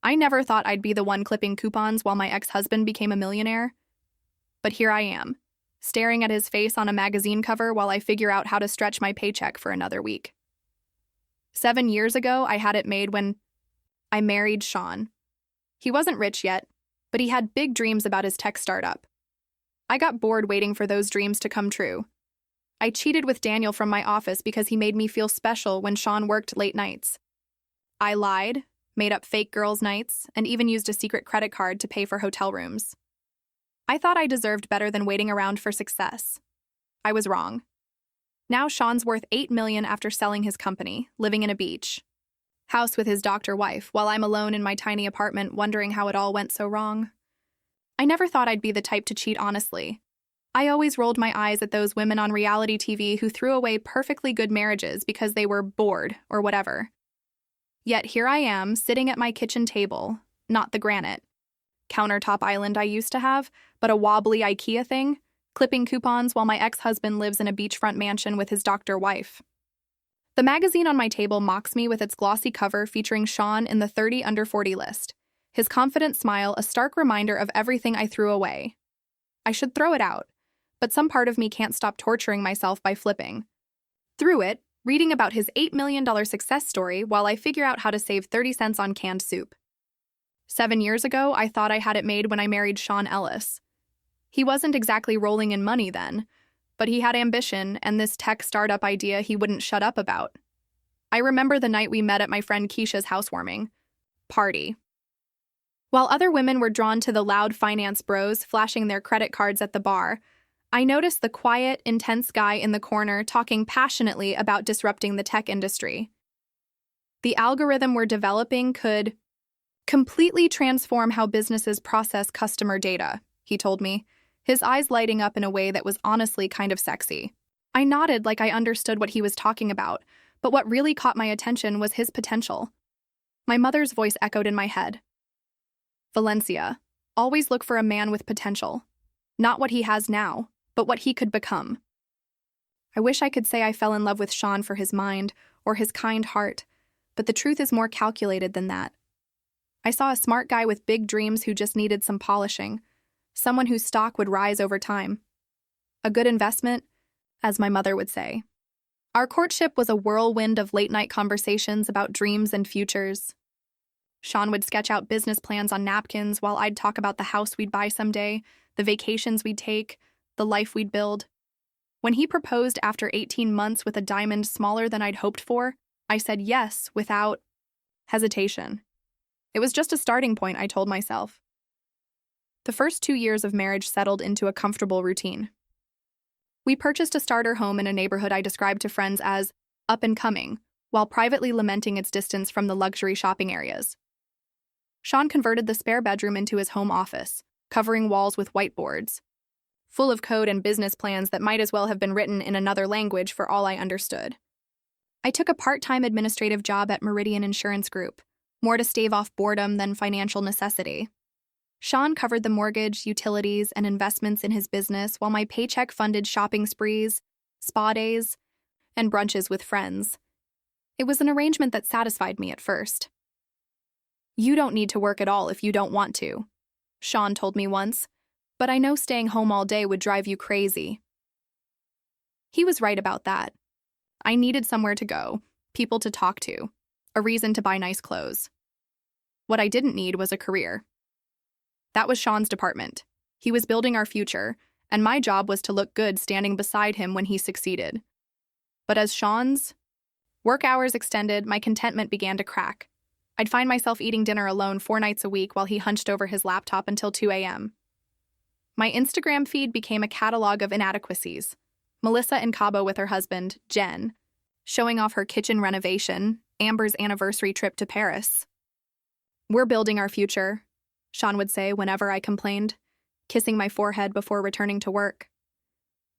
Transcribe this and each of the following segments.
I never thought I'd be the one clipping coupons while my ex-husband became a millionaire. But here I am, staring at his face on a magazine cover while I figure out how to stretch my paycheck for another week. 7 years ago, I had it made when I married Sean. He wasn't rich yet, but he had big dreams about his tech startup. I got bored waiting for those dreams to come true. I cheated with Daniel from my office because he made me feel special when Sean worked late nights. I lied, made up fake girls' nights, and even used a secret credit card to pay for hotel rooms. I thought I deserved better than waiting around for success. I was wrong. Now Sean's worth $8 million after selling his company, living in a beach house with his doctor wife, while I'm alone in my tiny apartment wondering how it all went so wrong. I never thought I'd be the type to cheat honestly. I always rolled my eyes at those women on reality TV who threw away perfectly good marriages because they were bored or whatever. Yet here I am, sitting at my kitchen table, not the granite countertop island I used to have, but a wobbly IKEA thing, clipping coupons while my ex-husband lives in a beachfront mansion with his doctor wife. The magazine on my table mocks me with its glossy cover featuring Sean in the 30 under 40 list, his confident smile a stark reminder of everything I threw away. I should throw it out, but some part of me can't stop torturing myself by flipping through it, reading about his $8 million success story while I figure out how to save 30 cents on canned soup. 7 years ago, I thought I had it made when I married Sean Ellis. He wasn't exactly rolling in money then, but he had ambition and this tech startup idea he wouldn't shut up about. I remember the night we met at my friend Keisha's housewarming party. While other women were drawn to the loud finance bros flashing their credit cards at the bar, I noticed the quiet, intense guy in the corner talking passionately about disrupting the tech industry. The algorithm we're developing could completely transform how businesses process customer data, he told me, his eyes lighting up in a way that was honestly kind of sexy. I nodded like I understood what he was talking about, but what really caught my attention was his potential. My mother's voice echoed in my head. Valencia, always look for a man with potential. Not what he has now, but what he could become. I wish I could say I fell in love with Sean for his mind or his kind heart, but the truth is more calculated than that. I saw a smart guy with big dreams who just needed some polishing, someone whose stock would rise over time. A good investment, as my mother would say. Our courtship was a whirlwind of late-night conversations about dreams and futures. Sean would sketch out business plans on napkins while I'd talk about the house we'd buy someday, the vacations we'd take, the life we'd build. When he proposed after 18 months with a diamond smaller than I'd hoped for, I said yes without hesitation. It was just a starting point, I told myself. The first 2 years of marriage settled into a comfortable routine. We purchased a starter home in a neighborhood I described to friends as up and coming, while privately lamenting its distance from the luxury shopping areas. Sean converted the spare bedroom into his home office, covering walls with whiteboards, full of code and business plans that might as well have been written in another language for all I understood. I took a part-time administrative job at Meridian Insurance Group, more to stave off boredom than financial necessity. Sean covered the mortgage, utilities, and investments in his business while my paycheck funded shopping sprees, spa days, and brunches with friends. It was an arrangement that satisfied me at first. You don't need to work at all if you don't want to, Sean told me once, but I know staying home all day would drive you crazy. He was right about that. I needed somewhere to go, people to talk to, a reason to buy nice clothes. What I didn't need was a career. That was Sean's department. He was building our future, and my job was to look good standing beside him when he succeeded. But as Sean's work hours extended, my contentment began to crack. I'd find myself eating dinner alone 4 nights a week while he hunched over his laptop until 2 a.m. My Instagram feed became a catalog of inadequacies. Melissa in Cabo with her husband, Jen, showing off her kitchen renovation, Amber's anniversary trip to Paris. We're building our future, Sean would say whenever I complained, kissing my forehead before returning to work.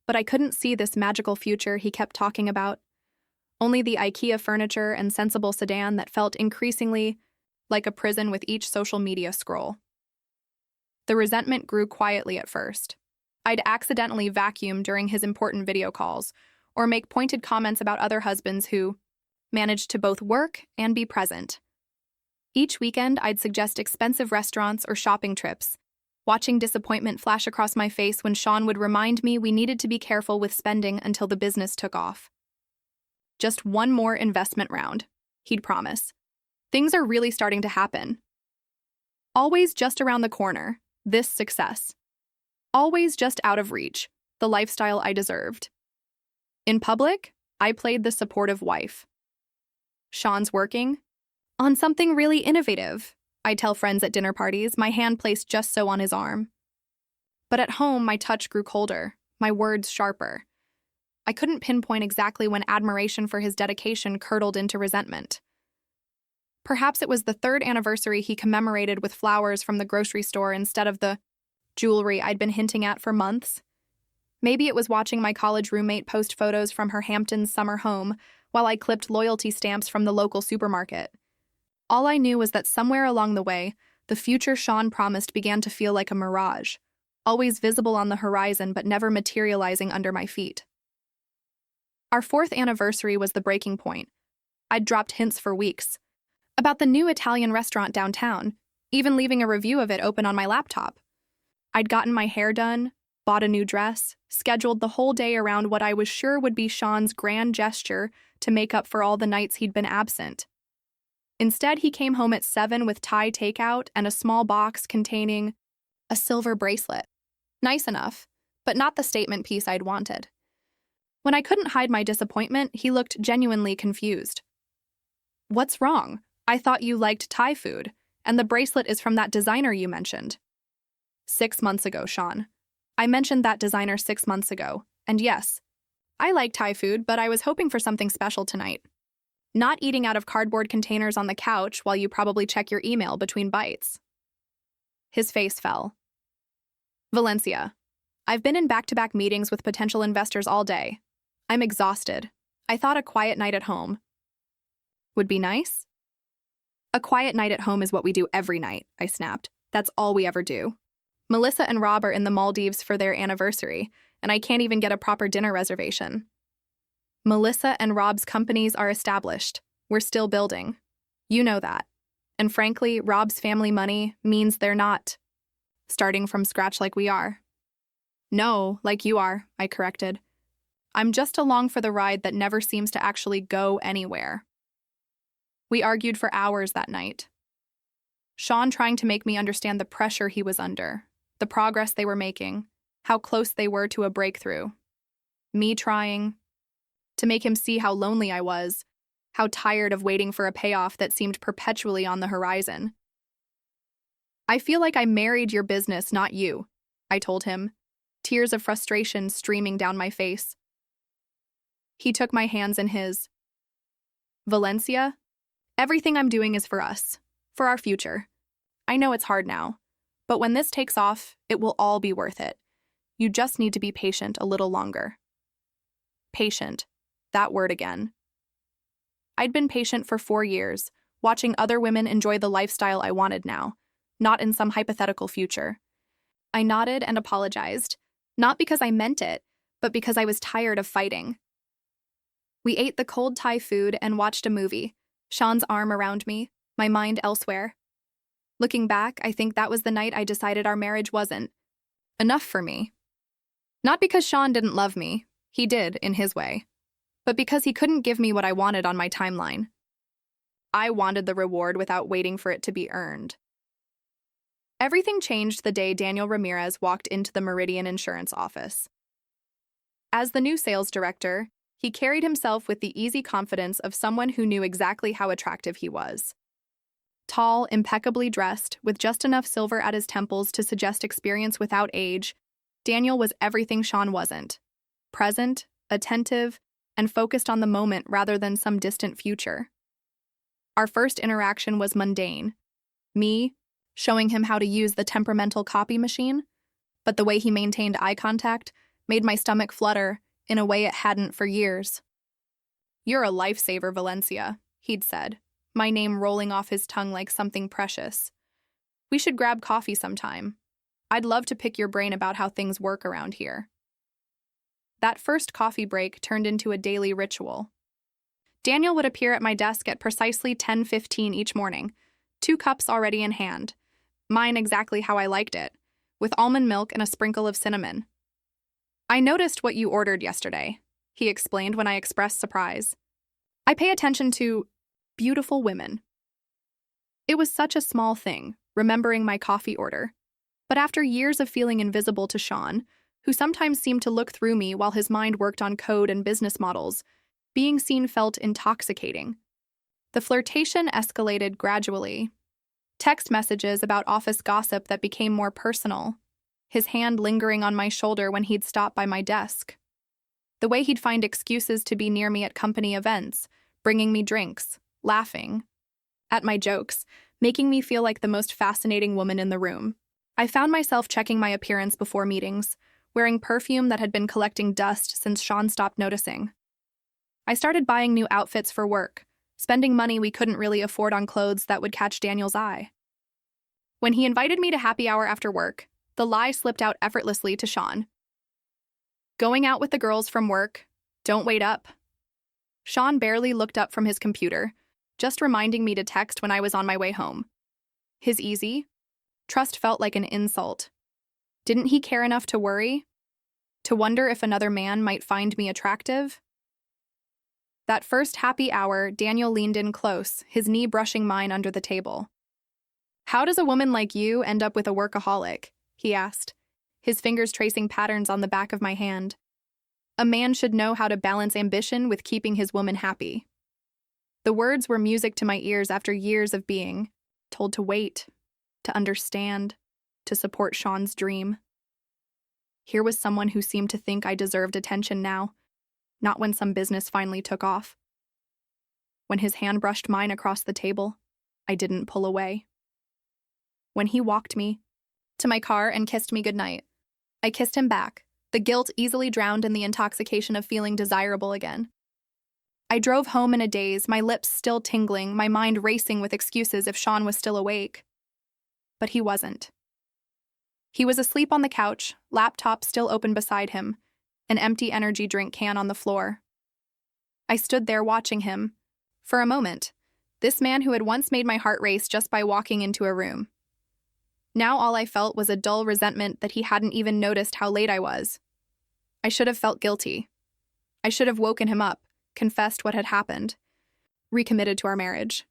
But I couldn't see this magical future he kept talking about. Only the IKEA furniture and sensible sedan that felt increasingly like a prison with each social media scroll. The resentment grew quietly at first. I'd accidentally vacuum during his important video calls, or make pointed comments about other husbands who managed to both work and be present. Each weekend, I'd suggest expensive restaurants or shopping trips, watching disappointment flash across my face when Sean would remind me we needed to be careful with spending until the business took off. Just one more investment round, he'd promise. Things are really starting to happen. Always just around the corner, this success. Always just out of reach, the lifestyle I deserved. In public, I played the supportive wife. Sean's working on something really innovative, I tell friends at dinner parties, my hand placed just so on his arm. But at home, my touch grew colder, my words sharper. I couldn't pinpoint exactly when admiration for his dedication curdled into resentment. Perhaps it was the 3rd anniversary he commemorated with flowers from the grocery store instead of the jewelry I'd been hinting at for months. Maybe it was watching my college roommate post photos from her Hamptons summer home while I clipped loyalty stamps from the local supermarket. All I knew was that somewhere along the way, the future Sean promised began to feel like a mirage, always visible on the horizon but never materializing under my feet. Our 4th anniversary was the breaking point. I'd dropped hints for weeks about the new Italian restaurant downtown, even leaving a review of it open on my laptop. I'd gotten my hair done, bought a new dress, scheduled the whole day around what I was sure would be Sean's grand gesture to make up for all the nights he'd been absent. Instead, he came home at 7 with Thai takeout and a small box containing a silver bracelet. Nice enough, but not the statement piece I'd wanted. When I couldn't hide my disappointment, he looked genuinely confused. "What's wrong? I thought you liked Thai food, and the bracelet is from that designer you mentioned." 6 months ago, Sean. I mentioned that designer 6 months ago, and yes, I like Thai food, but I was hoping for something special tonight. Not eating out of cardboard containers on the couch while you probably check your email between bites. His face fell. "Valencia, I've been in back-to-back meetings with potential investors all day. I'm exhausted. I thought a quiet night at home would be nice." "A quiet night at home is what we do every night," I snapped. "That's all we ever do. Melissa and Rob are in the Maldives for their anniversary, and I can't even get a proper dinner reservation." "Melissa and Rob's companies are established. We're still building. You know that. And frankly, Rob's family money means they're not starting from scratch like we are." "No, like you are," I corrected. "I'm just along for the ride that never seems to actually go anywhere." We argued for hours that night. Sean trying to make me understand the pressure he was under, the progress they were making, how close they were to a breakthrough. Me trying to make him see how lonely I was, how tired of waiting for a payoff that seemed perpetually on the horizon. "I feel like I married your business, not you," I told him, tears of frustration streaming down my face. He took my hands in his. "Valencia, everything I'm doing is for us, for our future. I know it's hard now, but when this takes off, it will all be worth it. You just need to be patient a little longer." Patient. That word again. I'd been patient for 4 years, watching other women enjoy the lifestyle I wanted now, not in some hypothetical future. I nodded and apologized, not because I meant it, but because I was tired of fighting. We ate the cold Thai food and watched a movie, Sean's arm around me, my mind elsewhere. Looking back, I think that was the night I decided our marriage wasn't enough for me. Not because Sean didn't love me, he did in his way, but because he couldn't give me what I wanted on my timeline. I wanted the reward without waiting for it to be earned. Everything changed the day Daniel Ramirez walked into the Meridian Insurance office. As the new sales director, he carried himself with the easy confidence of someone who knew exactly how attractive he was. Tall, impeccably dressed, with just enough silver at his temples to suggest experience without age, Daniel was everything Sean wasn't. Present, attentive, and focused on the moment rather than some distant future. Our first interaction was mundane. Me, showing him how to use the temperamental copy machine, but the way he maintained eye contact made my stomach flutter in a way it hadn't for years. "You're a lifesaver, Valencia," he'd said, my name rolling off his tongue like something precious. "We should grab coffee sometime. I'd love to pick your brain about how things work around here." That first coffee break turned into a daily ritual. Daniel would appear at my desk at precisely 10:15 each morning, 2 cups already in hand, mine exactly how I liked it, with almond milk and a sprinkle of cinnamon. "I noticed what you ordered yesterday," he explained when I expressed surprise. "I pay attention to beautiful women." It was such a small thing, remembering my coffee order. But after years of feeling invisible to Sean, who sometimes seemed to look through me while his mind worked on code and business models, being seen felt intoxicating. The flirtation escalated gradually. Text messages about office gossip that became more personal, his hand lingering on my shoulder when he'd stop by my desk. The way he'd find excuses to be near me at company events, bringing me drinks, laughing at my jokes, making me feel like the most fascinating woman in the room. I found myself checking my appearance before meetings, wearing perfume that had been collecting dust since Sean stopped noticing. I started buying new outfits for work, spending money we couldn't really afford on clothes that would catch Daniel's eye. When he invited me to happy hour after work, the lie slipped out effortlessly to Sean. "Going out with the girls from work, don't wait up." Sean barely looked up from his computer, just reminding me to text when I was on my way home. His easy trust felt like an insult. Didn't he care enough to worry? To wonder if another man might find me attractive? That first happy hour, Daniel leaned in close, his knee brushing mine under the table. "How does a woman like you end up with a workaholic?" he asked, his fingers tracing patterns on the back of my hand. "A man should know how to balance ambition with keeping his woman happy." The words were music to my ears after years of being told to wait, to understand, to support Sean's dream. Here was someone who seemed to think I deserved attention now, not when some business finally took off. When his hand brushed mine across the table, I didn't pull away. When he walked me to my car and kissed me goodnight, I kissed him back, the guilt easily drowned in the intoxication of feeling desirable again. I drove home in a daze, my lips still tingling, my mind racing with excuses if Sean was still awake. But he wasn't. He was asleep on the couch, laptop still open beside him, an empty energy drink can on the floor. I stood there watching him. For a moment, this man who had once made my heart race just by walking into a room. Now all I felt was a dull resentment that he hadn't even noticed how late I was. I should have felt guilty. I should have woken him up, confessed what had happened, recommitted to our marriage.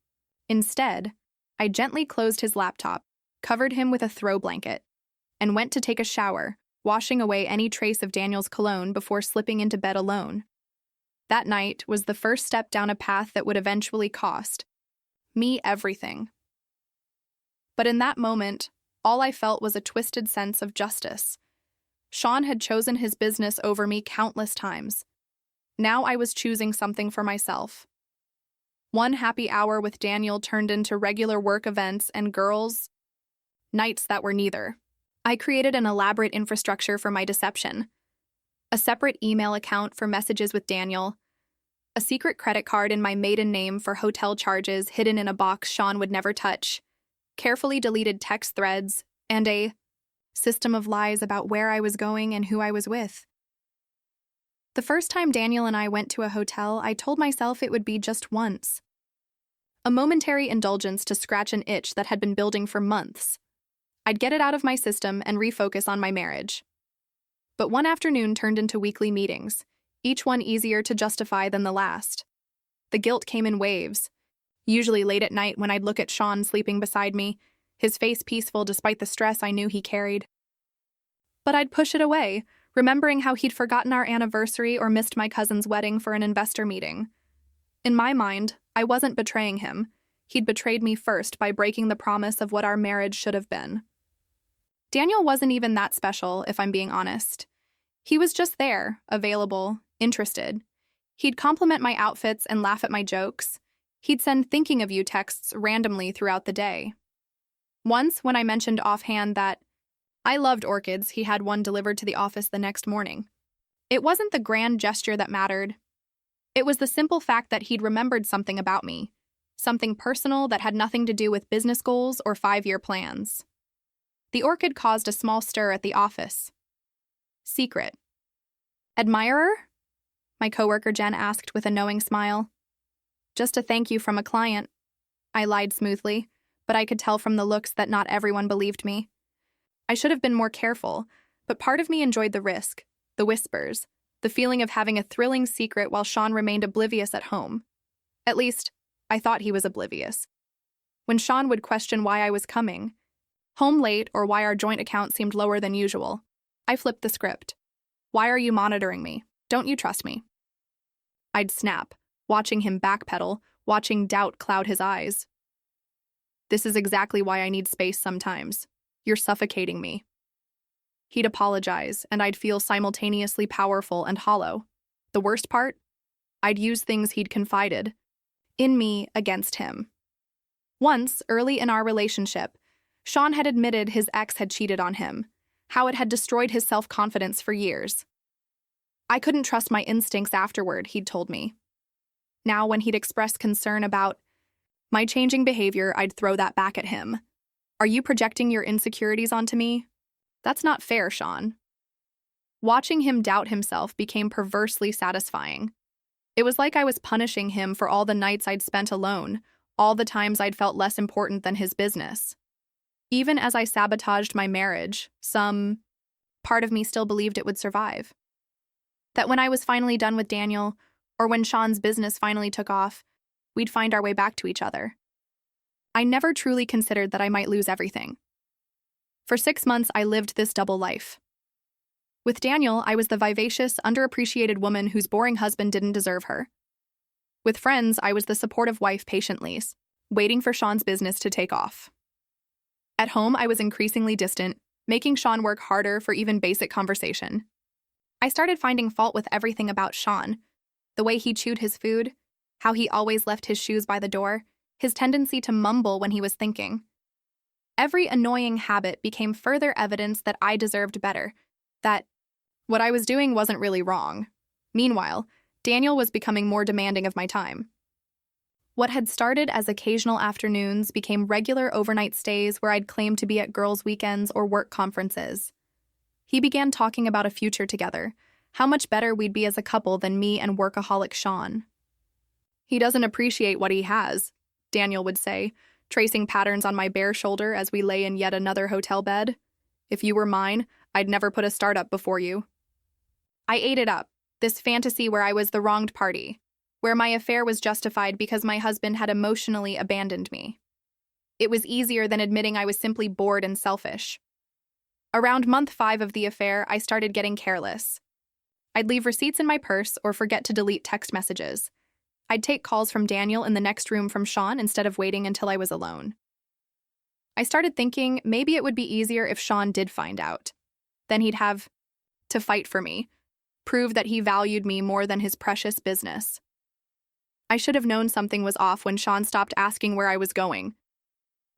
Instead, I gently closed his laptop, covered him with a throw blanket, and went to take a shower, washing away any trace of Daniel's cologne before slipping into bed alone. That night was the first step down a path that would eventually cost me everything. But in that moment, all I felt was a twisted sense of justice. Sean had chosen his business over me countless times. Now I was choosing something for myself. One happy hour with Daniel turned into regular work events and girls' nights that were neither. I created an elaborate infrastructure for my deception. A separate email account for messages with Daniel, a secret credit card in my maiden name for hotel charges hidden in a box Sean would never touch, carefully deleted text threads, and a system of lies about where I was going and who I was with. The first time Daniel and I went to a hotel, I told myself it would be just once. A momentary indulgence to scratch an itch that had been building for months. I'd get it out of my system and refocus on my marriage. But one afternoon turned into weekly meetings, each one easier to justify than the last. The guilt came in waves, usually late at night when I'd look at Sean sleeping beside me, his face peaceful despite the stress I knew he carried. But I'd push it away, remembering how he'd forgotten our anniversary or missed my cousin's wedding for an investor meeting. In my mind, I wasn't betraying him. He'd betrayed me first by breaking the promise of what our marriage should have been. Daniel wasn't even that special, if I'm being honest. He was just there, available, interested. He'd compliment my outfits and laugh at my jokes. He'd send thinking of you texts randomly throughout the day. Once, when I mentioned offhand that I loved orchids, he had one delivered to the office the next morning. It wasn't the grand gesture that mattered. It was the simple fact that he'd remembered something about me, something personal that had nothing to do with business goals or 5-year plans. The orchid caused a small stir at the office. Secret. Admirer? My coworker Jen asked with a knowing smile. Just a thank you from a client, I lied smoothly, but I could tell from the looks that not everyone believed me. I should have been more careful, but part of me enjoyed the risk, the whispers, the feeling of having a thrilling secret while Sean remained oblivious at home. At least, I thought he was oblivious. When Sean would question why I was coming, home late, or why our joint account seemed lower than usual, I flipped the script. Why are you monitoring me? Don't you trust me? I'd snap, watching him backpedal, watching doubt cloud his eyes. This is exactly why I need space sometimes. You're suffocating me. He'd apologize, and I'd feel simultaneously powerful and hollow. The worst part? I'd use things he'd confided in me against him. Once, early in our relationship, Sean had admitted his ex had cheated on him, how it had destroyed his self-confidence for years. I couldn't trust my instincts afterward, he'd told me. Now, when he'd expressed concern about my changing behavior, I'd throw that back at him. Are you projecting your insecurities onto me? That's not fair, Sean. Watching him doubt himself became perversely satisfying. It was like I was punishing him for all the nights I'd spent alone, all the times I'd felt less important than his business. Even as I sabotaged my marriage, some part of me still believed it would survive. That when I was finally done with Daniel, or when Sean's business finally took off, we'd find our way back to each other. I never truly considered that I might lose everything. For 6 months, I lived this double life. With Daniel, I was the vivacious, underappreciated woman whose boring husband didn't deserve her. With friends, I was the supportive wife patiently, waiting for Sean's business to take off. At home, I was increasingly distant, making Sean work harder for even basic conversation. I started finding fault with everything about Sean: the way he chewed his food, how he always left his shoes by the door, his tendency to mumble when he was thinking. Every annoying habit became further evidence that I deserved better, that what I was doing wasn't really wrong. Meanwhile, Daniel was becoming more demanding of my time. What had started as occasional afternoons became regular overnight stays where I'd claim to be at girls' weekends or work conferences. He began talking about a future together, how much better we'd be as a couple than me and workaholic Sean. He doesn't appreciate what he has, Daniel would say, tracing patterns on my bare shoulder as we lay in yet another hotel bed. If you were mine, I'd never put a startup before you. I ate it up, this fantasy where I was the wronged party, where my affair was justified because my husband had emotionally abandoned me. It was easier than admitting I was simply bored and selfish. Around month 5 of the affair, I started getting careless. I'd leave receipts in my purse or forget to delete text messages. I'd take calls from Daniel in the next room from Sean instead of waiting until I was alone. I started thinking maybe it would be easier if Sean did find out. Then he'd have to fight for me, prove that he valued me more than his precious business. I should have known something was off when Sean stopped asking where I was going.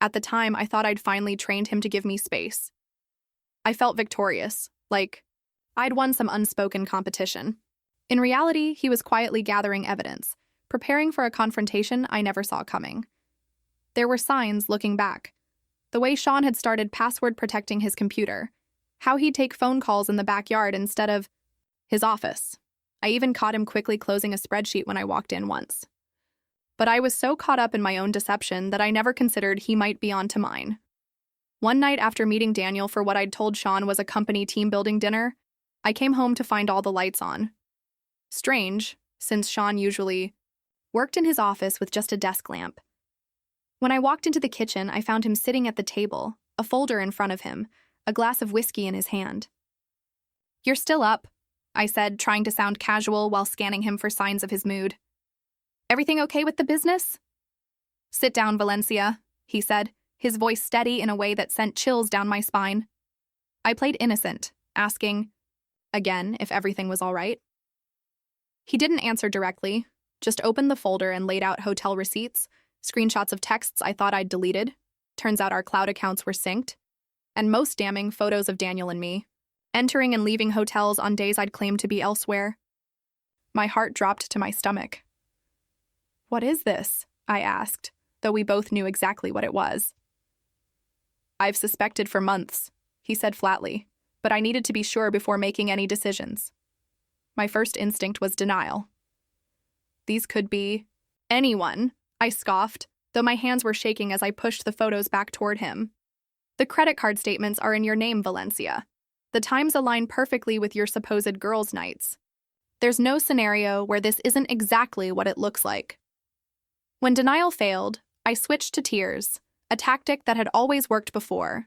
At the time, I thought I'd finally trained him to give me space. I felt victorious, like I'd won some unspoken competition. In reality, he was quietly gathering evidence, preparing for a confrontation I never saw coming. There were signs looking back. The way Sean had started password protecting his computer, how he'd take phone calls in the backyard instead of his office. I even caught him quickly closing a spreadsheet when I walked in once. But I was so caught up in my own deception that I never considered he might be onto mine. One night after meeting Daniel for what I'd told Sean was a company team-building dinner, I came home to find all the lights on. Strange, since Sean usually worked in his office with just a desk lamp. When I walked into the kitchen, I found him sitting at the table, a folder in front of him, a glass of whiskey in his hand. "You're still up," I said, trying to sound casual while scanning him for signs of his mood. "Everything okay with the business?" "Sit down, Valencia," he said, his voice steady in a way that sent chills down my spine. I played innocent, asking, again, if everything was all right. He didn't answer directly, just opened the folder and laid out hotel receipts, screenshots of texts I thought I'd deleted. Turns out our cloud accounts were synced. And most damning, photos of Daniel and me, entering and leaving hotels on days I'd claimed to be elsewhere. My heart dropped to my stomach. "What is this?" I asked, though we both knew exactly what it was. "I've suspected for months," he said flatly, but I needed to be sure before making any decisions. My first instinct was denial. "These could be anyone," I scoffed, though my hands were shaking as I pushed the photos back toward him. The credit card statements are in your name, Valencia. The times align perfectly with your supposed girls' nights. There's no scenario where this isn't exactly what it looks like. When denial failed, I switched to tears, a tactic that had always worked before.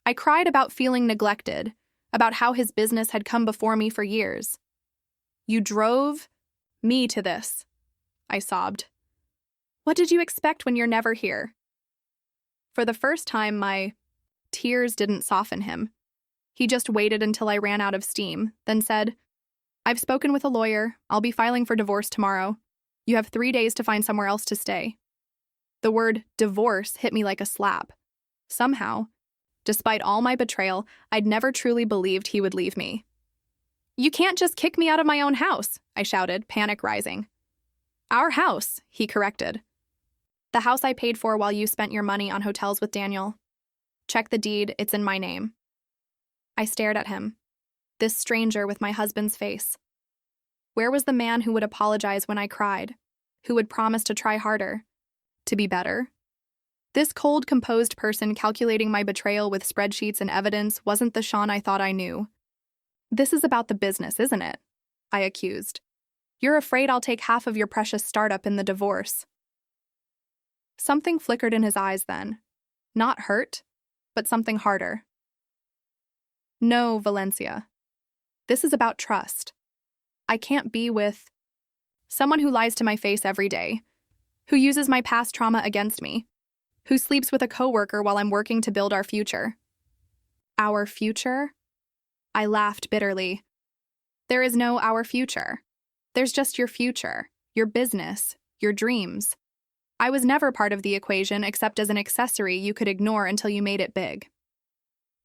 I cried about feeling neglected, about how his business had come before me for years. You drove me to this, I sobbed. What did you expect when you're never here? For the first time, my tears didn't soften him. He just waited until I ran out of steam, then said, I've spoken with a lawyer. I'll be filing for divorce tomorrow. You have 3 days to find somewhere else to stay. The word divorce hit me like a slap. Somehow, despite all my betrayal, I'd never truly believed he would leave me. You can't just kick me out of my own house, I shouted, panic rising. Our house, he corrected. The house I paid for while you spent your money on hotels with Daniel. Check the deed, it's in my name. I stared at him, this stranger with my husband's face. Where was the man who would apologize when I cried, who would promise to try harder, to be better? This cold, composed person calculating my betrayal with spreadsheets and evidence wasn't the Sean I thought I knew. This is about the business, isn't it? I accused. You're afraid I'll take half of your precious startup in the divorce. Something flickered in his eyes then. Not hurt, but something harder. No, Valencia. This is about trust. I can't be with someone who lies to my face every day, who uses my past trauma against me, who sleeps with a coworker while I'm working to build our future. Our future? I laughed bitterly. There is no our future. There's just your future, your business, your dreams. I was never part of the equation except as an accessory you could ignore until you made it big.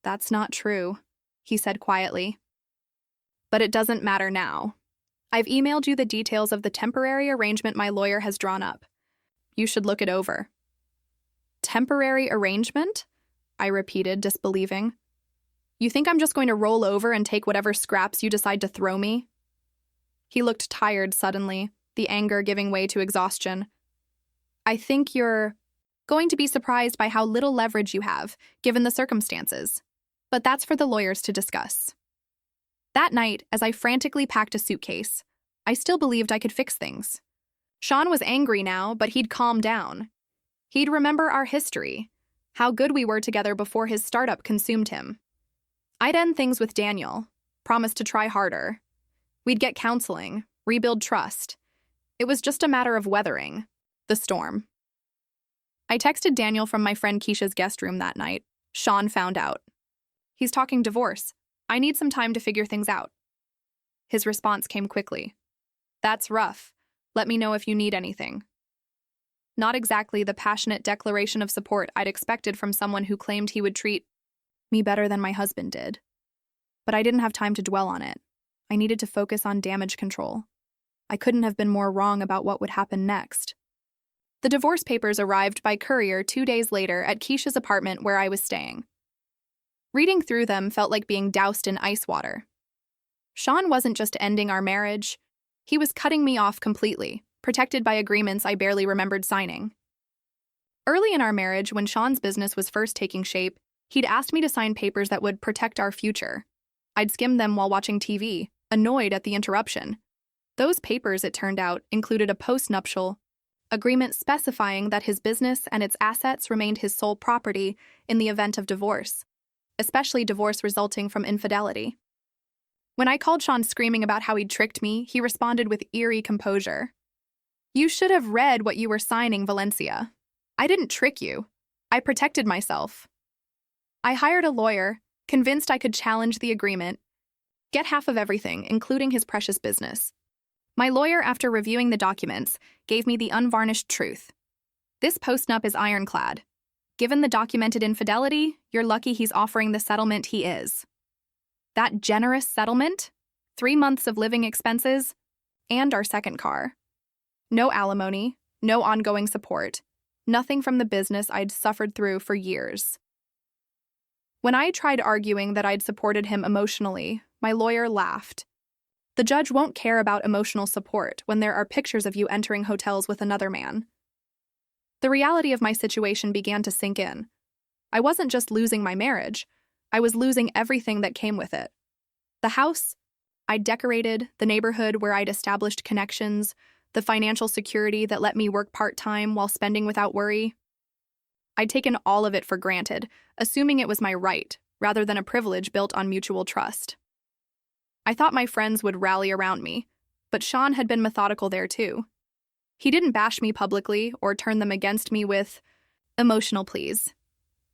That's not true, he said quietly. But it doesn't matter now. I've emailed you the details of the temporary arrangement my lawyer has drawn up. You should look it over. Temporary arrangement? I repeated, disbelieving. You think I'm just going to roll over and take whatever scraps you decide to throw me? He looked tired suddenly, the anger giving way to exhaustion. I think you're going to be surprised by how little leverage you have, given the circumstances. But that's for the lawyers to discuss. That night, as I frantically packed a suitcase, I still believed I could fix things. Sean was angry now, but he'd calm down. He'd remember our history, how good we were together before his startup consumed him. I'd end things with Daniel, promise to try harder. We'd get counseling, rebuild trust. It was just a matter of weathering the storm. I texted Daniel from my friend Keisha's guest room that night. Sean found out. He's talking divorce. I need some time to figure things out. His response came quickly. That's rough. Let me know if you need anything. Not exactly the passionate declaration of support I'd expected from someone who claimed he would treat me better than my husband did. But I didn't have time to dwell on it. I needed to focus on damage control. I couldn't have been more wrong about what would happen next. The divorce papers arrived by courier 2 days later at Keisha's apartment where I was staying. Reading through them felt like being doused in ice water. Sean wasn't just ending our marriage. He was cutting me off completely, protected by agreements I barely remembered signing. Early in our marriage, when Sean's business was first taking shape, he'd asked me to sign papers that would protect our future. I'd skimmed them while watching TV, annoyed at the interruption. Those papers, it turned out, included a postnuptial agreement specifying that his business and its assets remained his sole property in the event of divorce, especially divorce resulting from infidelity. When I called Sean screaming about how he'd tricked me, he responded with eerie composure. You should have read what you were signing, Valencia. I didn't trick you. I protected myself. I hired a lawyer, convinced I could challenge the agreement, get half of everything, including his precious business. My lawyer, after reviewing the documents, gave me the unvarnished truth. This postnup is ironclad. Given the documented infidelity, you're lucky he's offering the settlement he is. That generous settlement? 3 months of living expenses? And our second car. No alimony, no ongoing support, nothing from the business I'd suffered through for years. When I tried arguing that I'd supported him emotionally, my lawyer laughed. The judge won't care about emotional support when there are pictures of you entering hotels with another man. The reality of my situation began to sink in. I wasn't just losing my marriage, I was losing everything that came with it. The house I'd decorated, the neighborhood where I'd established connections, the financial security that let me work part-time while spending without worry. I'd taken all of it for granted, assuming it was my right, rather than a privilege built on mutual trust. I thought my friends would rally around me, but Sean had been methodical there too. He didn't bash me publicly or turn them against me with emotional pleas.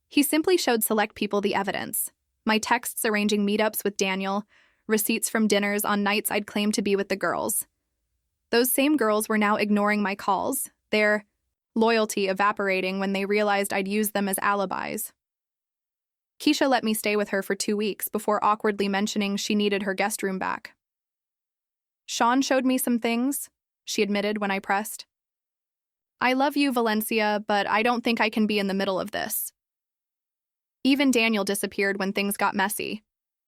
He simply showed select people the evidence. My texts arranging meetups with Daniel, receipts from dinners on nights I'd claimed to be with the girls. Those same girls were now ignoring my calls, their loyalty evaporating when they realized I'd used them as alibis. Keisha let me stay with her for 2 weeks before awkwardly mentioning she needed her guest room back. Sean showed me some things, she admitted when I pressed. I love you, Valencia, but I don't think I can be in the middle of this. Even Daniel disappeared when things got messy.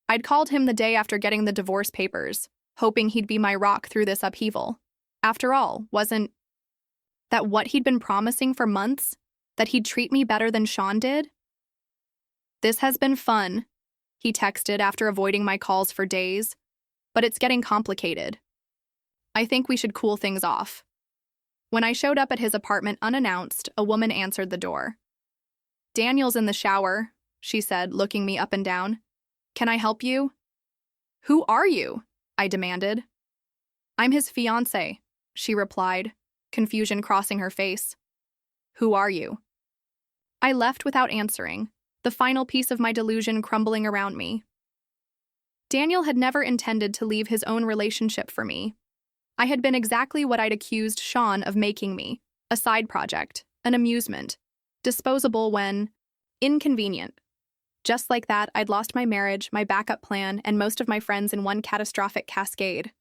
I'd called him the day after getting the divorce papers, hoping he'd be my rock through this upheaval. After all, wasn't that what he'd been promising for months? That he'd treat me better than Sean did? This has been fun, he texted after avoiding my calls for days, but it's getting complicated. I think we should cool things off. When I showed up at his apartment unannounced, a woman answered the door. Daniel's in the shower, she said, looking me up and down. Can I help you? Who are you? I demanded. I'm his fiancé, she replied, confusion crossing her face. Who are you? I left without answering, the final piece of my delusion crumbling around me. Daniel had never intended to leave his own relationship for me. I had been exactly what I'd accused Sean of making me, a side project, an amusement, disposable when inconvenient. Just like that, I'd lost my marriage, my backup plan, and most of my friends in one catastrophic cascade.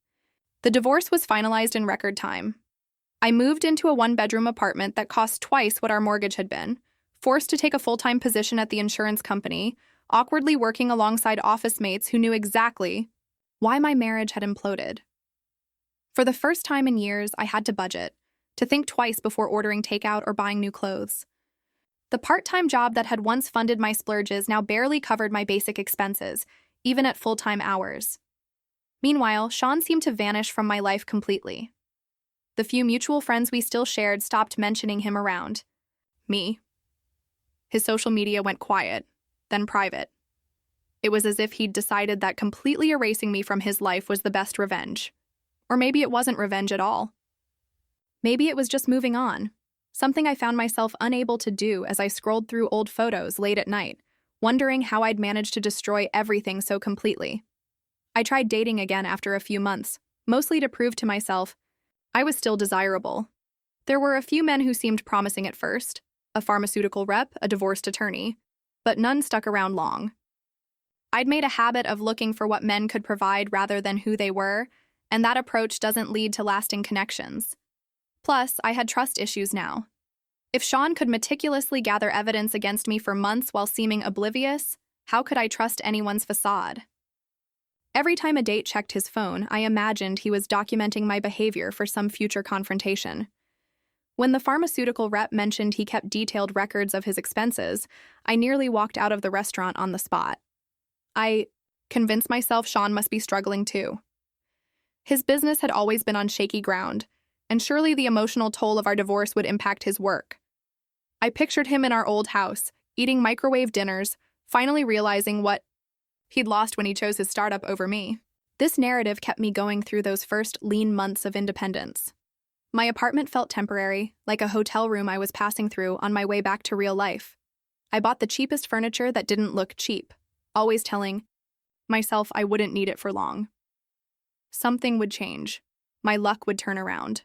The divorce was finalized in record time. I moved into a one-bedroom apartment that cost twice what our mortgage had been, forced to take a full-time position at the insurance company, awkwardly working alongside office mates who knew exactly why my marriage had imploded. For the first time in years, I had to budget, to think twice before ordering takeout or buying new clothes. The part-time job that had once funded my splurges now barely covered my basic expenses, even at full-time hours. Meanwhile, Sean seemed to vanish from my life completely. The few mutual friends we still shared stopped mentioning him around me. His social media went quiet, then private. It was as if he'd decided that completely erasing me from his life was the best revenge. Or maybe it wasn't revenge at all. Maybe it was just moving on, something I found myself unable to do as I scrolled through old photos late at night, wondering how I'd managed to destroy everything so completely. I tried dating again after a few months, mostly to prove to myself I was still desirable. There were a few men who seemed promising at first, a pharmaceutical rep, a divorced attorney, but none stuck around long. I'd made a habit of looking for what men could provide rather than who they were, and that approach doesn't lead to lasting connections. Plus, I had trust issues now. If Sean could meticulously gather evidence against me for months while seeming oblivious, how could I trust anyone's facade? Every time a date checked his phone, I imagined he was documenting my behavior for some future confrontation. When the pharmaceutical rep mentioned he kept detailed records of his expenses, I nearly walked out of the restaurant on the spot. I convinced myself Sean must be struggling too. His business had always been on shaky ground, and surely the emotional toll of our divorce would impact his work. I pictured him in our old house, eating microwave dinners, finally realizing what he'd lost when he chose his startup over me. This narrative kept me going through those first lean months of independence. My apartment felt temporary, like a hotel room I was passing through on my way back to real life. I bought the cheapest furniture that didn't look cheap, always telling myself I wouldn't need it for long. Something would change. My luck would turn around.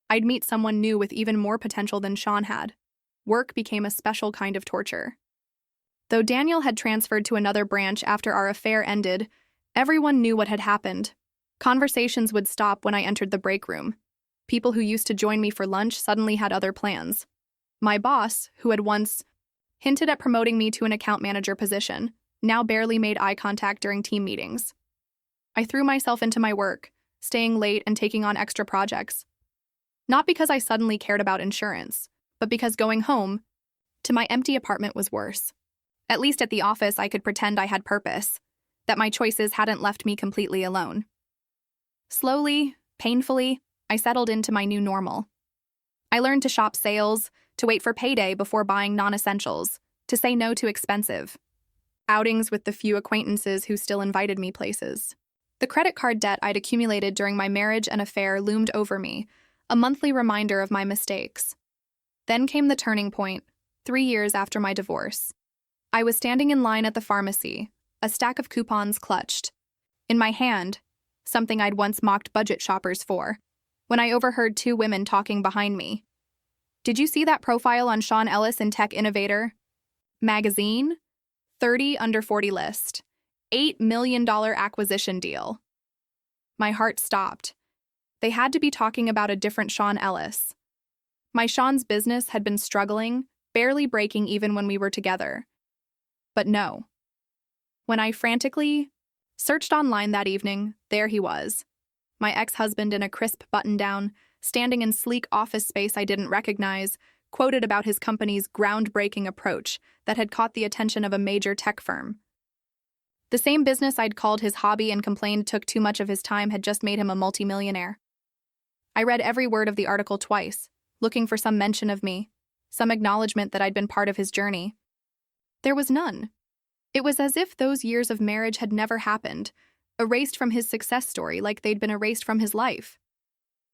I'd meet someone new with even more potential than Sean had. Work became a special kind of torture. Though Daniel had transferred to another branch after our affair ended, everyone knew what had happened. Conversations would stop when I entered the break room. People who used to join me for lunch suddenly had other plans. My boss, who had once hinted at promoting me to an account manager position, now barely made eye contact during team meetings. I threw myself into my work, staying late and taking on extra projects. Not because I suddenly cared about insurance, but because going home to my empty apartment was worse. At least at the office, I could pretend I had purpose, that my choices hadn't left me completely alone. Slowly, painfully, I settled into my new normal. I learned to shop sales, to wait for payday before buying non-essentials, to say no to expensive outings with the few acquaintances who still invited me places. The credit card debt I'd accumulated during my marriage and affair loomed over me, a monthly reminder of my mistakes. Then came the turning point, 3 years after my divorce. I was standing in line at the pharmacy, a stack of coupons clutched. In my hand, something I'd once mocked budget shoppers for, when I overheard 2 women talking behind me. Did you see that profile on Sean Ellis in Tech Innovator magazine? 30 under 40 list. $8 million acquisition deal. My heart stopped. They had to be talking about a different Sean Ellis. My Sean's business had been struggling, barely breaking even when we were together. But no. When I frantically searched online that evening, there he was. My ex-husband in a crisp button-down, standing in sleek office space I didn't recognize, quoted about his company's groundbreaking approach that had caught the attention of a major tech firm. The same business I'd called his hobby and complained took too much of his time had just made him a multimillionaire. I read every word of the article twice, looking for some mention of me, some acknowledgement that I'd been part of his journey. There was none. It was as if those years of marriage had never happened, erased from his success story like they'd been erased from his life.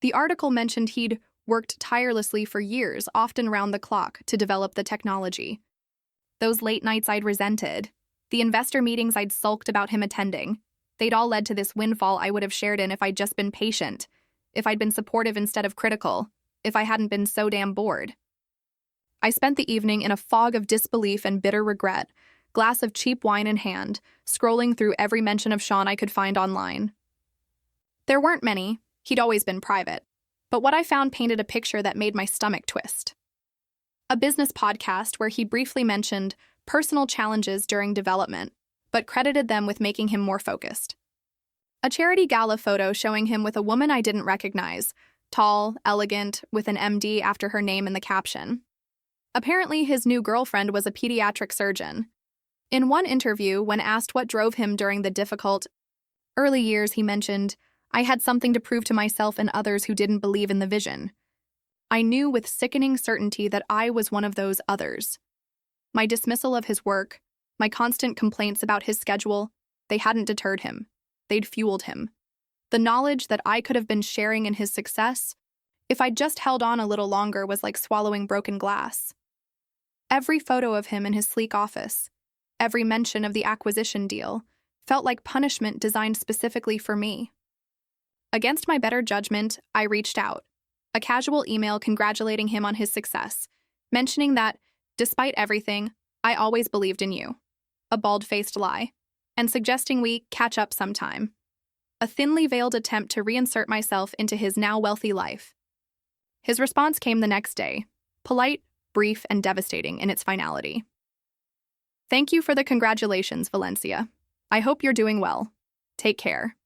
The article mentioned he'd worked tirelessly for years, often round the clock, to develop the technology. Those late nights I'd resented, the investor meetings I'd sulked about him attending, they'd all led to this windfall I would have shared in if I'd just been patient, if I'd been supportive instead of critical, if I hadn't been so damn bored. I spent the evening in a fog of disbelief and bitter regret, glass of cheap wine in hand, scrolling through every mention of Sean I could find online. There weren't many, he'd always been private, but what I found painted a picture that made my stomach twist. A business podcast where he briefly mentioned personal challenges during development, but credited them with making him more focused. A charity gala photo showing him with a woman I didn't recognize, tall, elegant, with an MD after her name in the caption. Apparently, his new girlfriend was a pediatric surgeon. In one interview, when asked what drove him during the difficult early years, he mentioned, "I had something to prove to myself and others who didn't believe in the vision." I knew with sickening certainty that I was one of those others. My dismissal of his work, my constant complaints about his schedule, they hadn't deterred him. They'd fueled him. The knowledge that I could have been sharing in his success, if I'd just held on a little longer, was like swallowing broken glass. Every photo of him in his sleek office, every mention of the acquisition deal, felt like punishment designed specifically for me. Against my better judgment, I reached out. A casual email congratulating him on his success, mentioning that, despite everything, I always believed in you. A bald-faced lie. And suggesting we catch up sometime. A thinly veiled attempt to reinsert myself into his now wealthy life. His response came the next day, polite, brief, and devastating in its finality. "Thank you for the congratulations, Valencia. I hope you're doing well. Take care."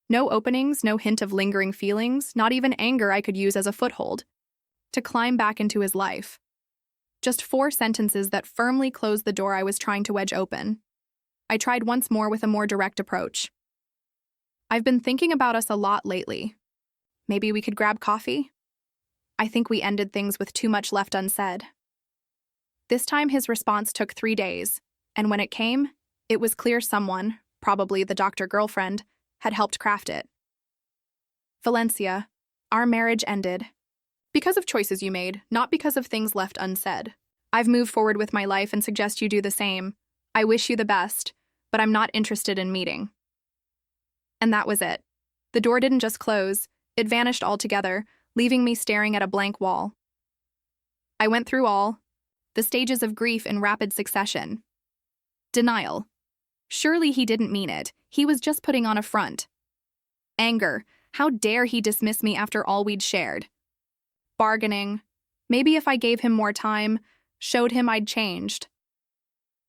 No openings, no hint of lingering feelings, not even anger I could use as a foothold to climb back into his life. Just 4 sentences that firmly closed the door I was trying to wedge open. I tried once more with a more direct approach. "I've been thinking about us a lot lately. Maybe we could grab coffee?" I think we ended things with too much left unsaid. This time his response took 3 days, and when it came, it was clear someone, probably the doctor girlfriend, had helped craft it. "Valencia, our marriage ended. Because of choices you made, not because of things left unsaid. I've moved forward with my life and suggest you do the same. I wish you the best, but I'm not interested in meeting." And that was it. The door didn't just close, it vanished altogether, leaving me staring at a blank wall. I went through all the stages of grief in rapid succession. Denial. Surely he didn't mean it. He was just putting on a front. Anger. How dare he dismiss me after all we'd shared? Bargaining. Maybe if I gave him more time, showed him I'd changed.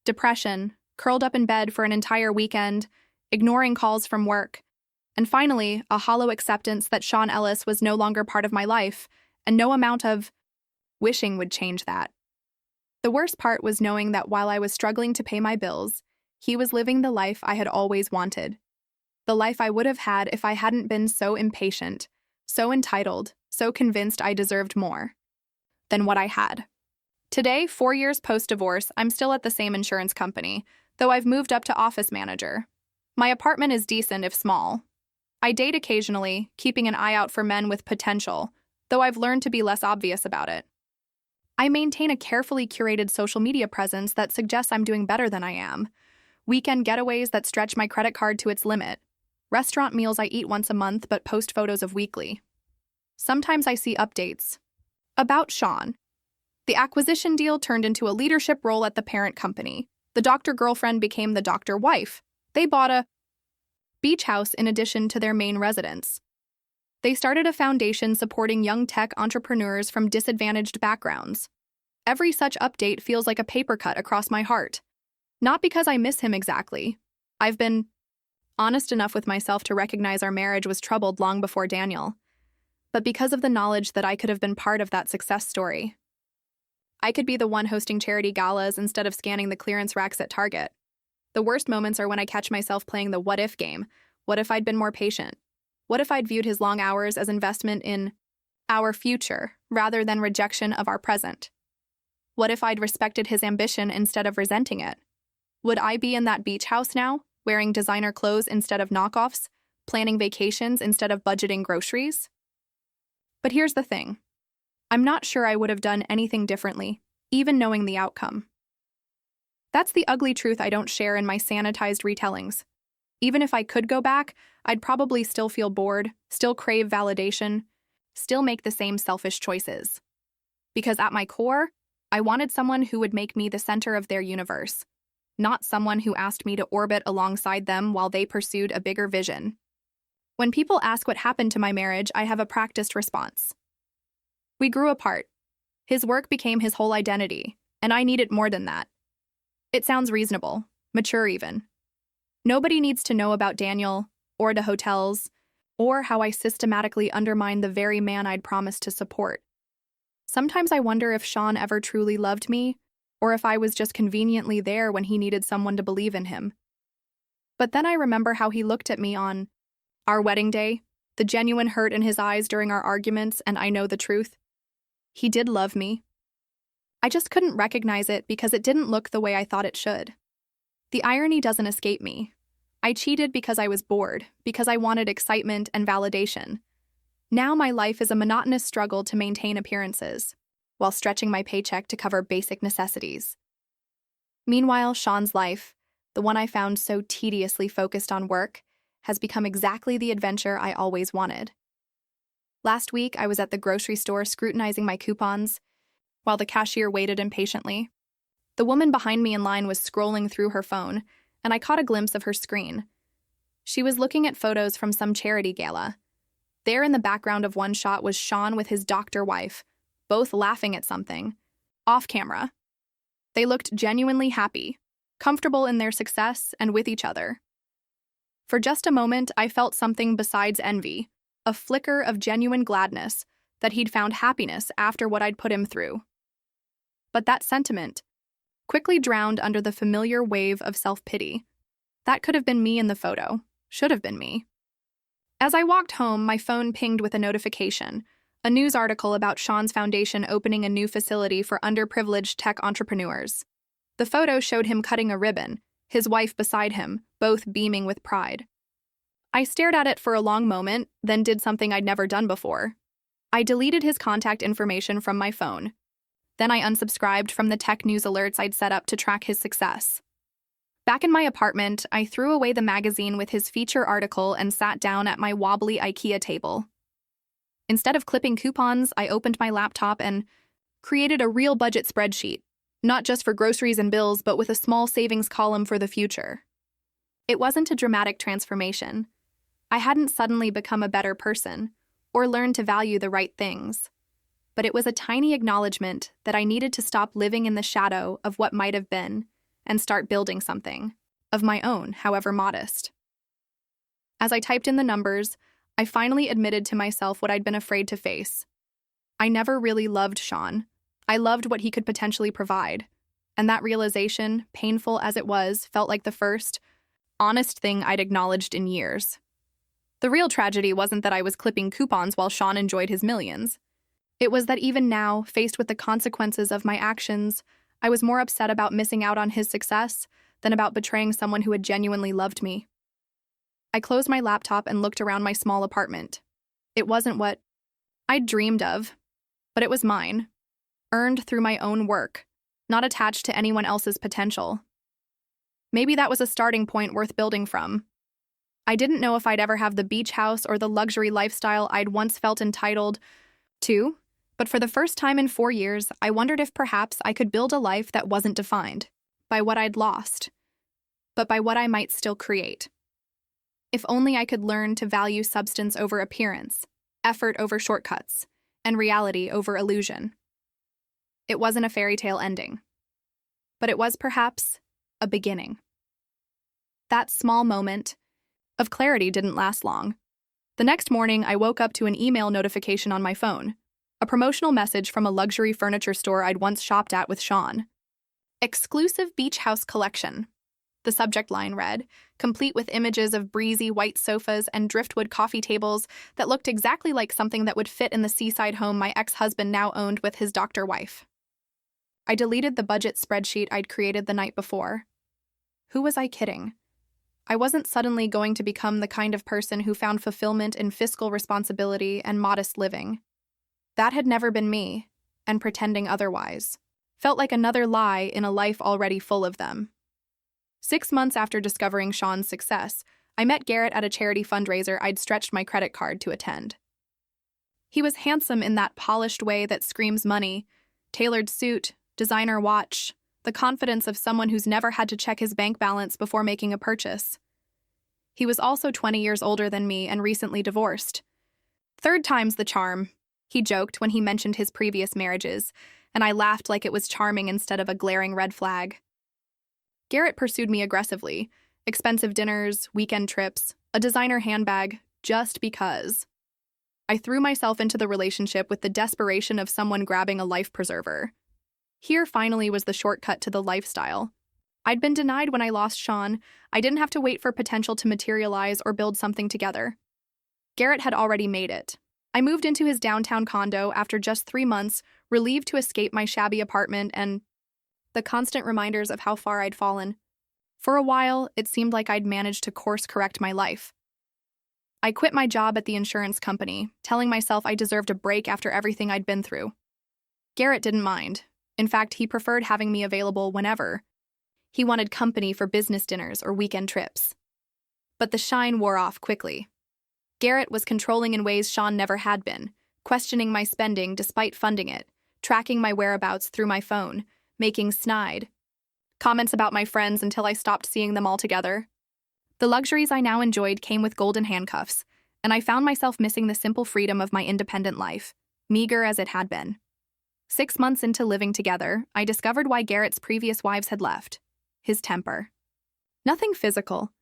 Depression. Curled up in bed for an entire weekend, ignoring calls from work. And finally, a hollow acceptance that Sean Ellis was no longer part of my life, and no amount of wishing would change that. The worst part was knowing that while I was struggling to pay my bills, he was living the life I had always wanted. The life I would have had if I hadn't been so impatient, so entitled, so convinced I deserved more than what I had. Today, 4 years post-divorce, I'm still at the same insurance company, though I've moved up to office manager. My apartment is decent if small. I date occasionally, keeping an eye out for men with potential, though I've learned to be less obvious about it. I maintain a carefully curated social media presence that suggests I'm doing better than I am. Weekend getaways that stretch my credit card to its limit. Restaurant meals I eat once a month but post photos of weekly. Sometimes I see updates. About Sean. The acquisition deal turned into a leadership role at the parent company. The doctor girlfriend became the doctor wife. They bought a beach house in addition to their main residence. They started a foundation supporting young tech entrepreneurs from disadvantaged backgrounds. Every such update feels like a paper cut across my heart. Not because I miss him exactly. I've been honest enough with myself to recognize our marriage was troubled long before Daniel, but because of the knowledge that I could have been part of that success story. I could be the one hosting charity galas instead of scanning the clearance racks at Target. The worst moments are when I catch myself playing the what-if game. What if I'd been more patient? What if I'd viewed his long hours as investment in our future rather than rejection of our present? What if I'd respected his ambition instead of resenting it? Would I be in that beach house now, wearing designer clothes instead of knockoffs, planning vacations instead of budgeting groceries? But here's the thing. I'm not sure I would have done anything differently, even knowing the outcome. That's the ugly truth I don't share in my sanitized retellings. Even if I could go back, I'd probably still feel bored, still crave validation, still make the same selfish choices. Because at my core, I wanted someone who would make me the center of their universe, not someone who asked me to orbit alongside them while they pursued a bigger vision. When people ask what happened to my marriage, I have a practiced response. We grew apart. His work became his whole identity, and I needed more than that. It sounds reasonable, mature even. Nobody needs to know about Daniel, or the hotels, or how I systematically undermined the very man I'd promised to support. Sometimes I wonder if Sean ever truly loved me, or if I was just conveniently there when he needed someone to believe in him. But then I remember how he looked at me on our wedding day, the genuine hurt in his eyes during our arguments, and I know the truth. He did love me. I just couldn't recognize it because it didn't look the way I thought it should. The irony doesn't escape me. I cheated because I was bored, because I wanted excitement and validation. Now my life is a monotonous struggle to maintain appearances, while stretching my paycheck to cover basic necessities. Meanwhile, Sean's life, the one I found so tediously focused on work, has become exactly the adventure I always wanted. Last week, I was at the grocery store scrutinizing my coupons, while the cashier waited impatiently. The woman behind me in line was scrolling through her phone, and I caught a glimpse of her screen. She was looking at photos from some charity gala. There in the background of one shot was Sean with his doctor wife, both laughing at something, off camera. They looked genuinely happy, comfortable in their success and with each other. For just a moment, I felt something besides envy, a flicker of genuine gladness that he'd found happiness after what I'd put him through. But that sentiment quickly drowned under the familiar wave of self-pity. That could have been me in the photo, should have been me. As I walked home, my phone pinged with a notification, a news article about Sean's foundation opening a new facility for underprivileged tech entrepreneurs. The photo showed him cutting a ribbon, his wife beside him, both beaming with pride. I stared at it for a long moment, then did something I'd never done before. I deleted his contact information from my phone. Then I unsubscribed from the tech news alerts I'd set up to track his success. Back in my apartment, I threw away the magazine with his feature article and sat down at my wobbly IKEA table. Instead of clipping coupons, I opened my laptop and created a real budget spreadsheet, not just for groceries and bills, but with a small savings column for the future. It wasn't a dramatic transformation. I hadn't suddenly become a better person or learned to value the right things. But it was a tiny acknowledgement that I needed to stop living in the shadow of what might have been and start building something, of my own, however modest. As I typed in the numbers, I finally admitted to myself what I'd been afraid to face. I never really loved Sean, I loved what he could potentially provide, and that realization, painful as it was, felt like the first, honest thing I'd acknowledged in years. The real tragedy wasn't that I was clipping coupons while Sean enjoyed his millions. It was that even now, faced with the consequences of my actions, I was more upset about missing out on his success than about betraying someone who had genuinely loved me. I closed my laptop and looked around my small apartment. It wasn't what I'd dreamed of, but it was mine, earned through my own work, not attached to anyone else's potential. Maybe that was a starting point worth building from. I didn't know if I'd ever have the beach house or the luxury lifestyle I'd once felt entitled to, but for the first time in 4 years, I wondered if perhaps I could build a life that wasn't defined by what I'd lost, but by what I might still create. If only I could learn to value substance over appearance, effort over shortcuts, and reality over illusion. It wasn't a fairy tale ending, but it was perhaps a beginning. That small moment of clarity didn't last long. The next morning, I woke up to an email notification on my phone, a promotional message from a luxury furniture store I'd once shopped at with Sean. Exclusive beach house collection. The subject line read, complete with images of breezy white sofas and driftwood coffee tables that looked exactly like something that would fit in the seaside home my ex-husband now owned with his doctor wife. I deleted the budget spreadsheet I'd created the night before. Who was I kidding? I wasn't suddenly going to become the kind of person who found fulfillment in fiscal responsibility and modest living. That had never been me, and pretending otherwise felt like another lie in a life already full of them. 6 months after discovering Sean's success, I met Garrett at a charity fundraiser I'd stretched my credit card to attend. He was handsome in that polished way that screams money, tailored suit, designer watch, the confidence of someone who's never had to check his bank balance before making a purchase. He was also 20 years older than me and recently divorced. "Third time's the charm," he joked when he mentioned his previous marriages, and I laughed like it was charming instead of a glaring red flag. Garrett pursued me aggressively, expensive dinners, weekend trips, a designer handbag, just because. I threw myself into the relationship with the desperation of someone grabbing a life preserver. Here finally was the shortcut to the lifestyle. I'd been denied when I lost Sean. I didn't have to wait for potential to materialize or build something together. Garrett had already made it. I moved into his downtown condo after just 3 months, relieved to escape my shabby apartment and the constant reminders of how far I'd fallen. For a while, it seemed like I'd managed to course-correct my life. I quit my job at the insurance company, telling myself I deserved a break after everything I'd been through. Garrett didn't mind. In fact, he preferred having me available whenever. He wanted company for business dinners or weekend trips. But the shine wore off quickly. Garrett was controlling in ways Sean never had been, questioning my spending despite funding it, tracking my whereabouts through my phone, making snide comments about my friends until I stopped seeing them altogether. The luxuries I now enjoyed came with golden handcuffs, and I found myself missing the simple freedom of my independent life, meager as it had been. 6 months into living together, I discovered why Garrett's previous wives had left: his temper. Nothing physical,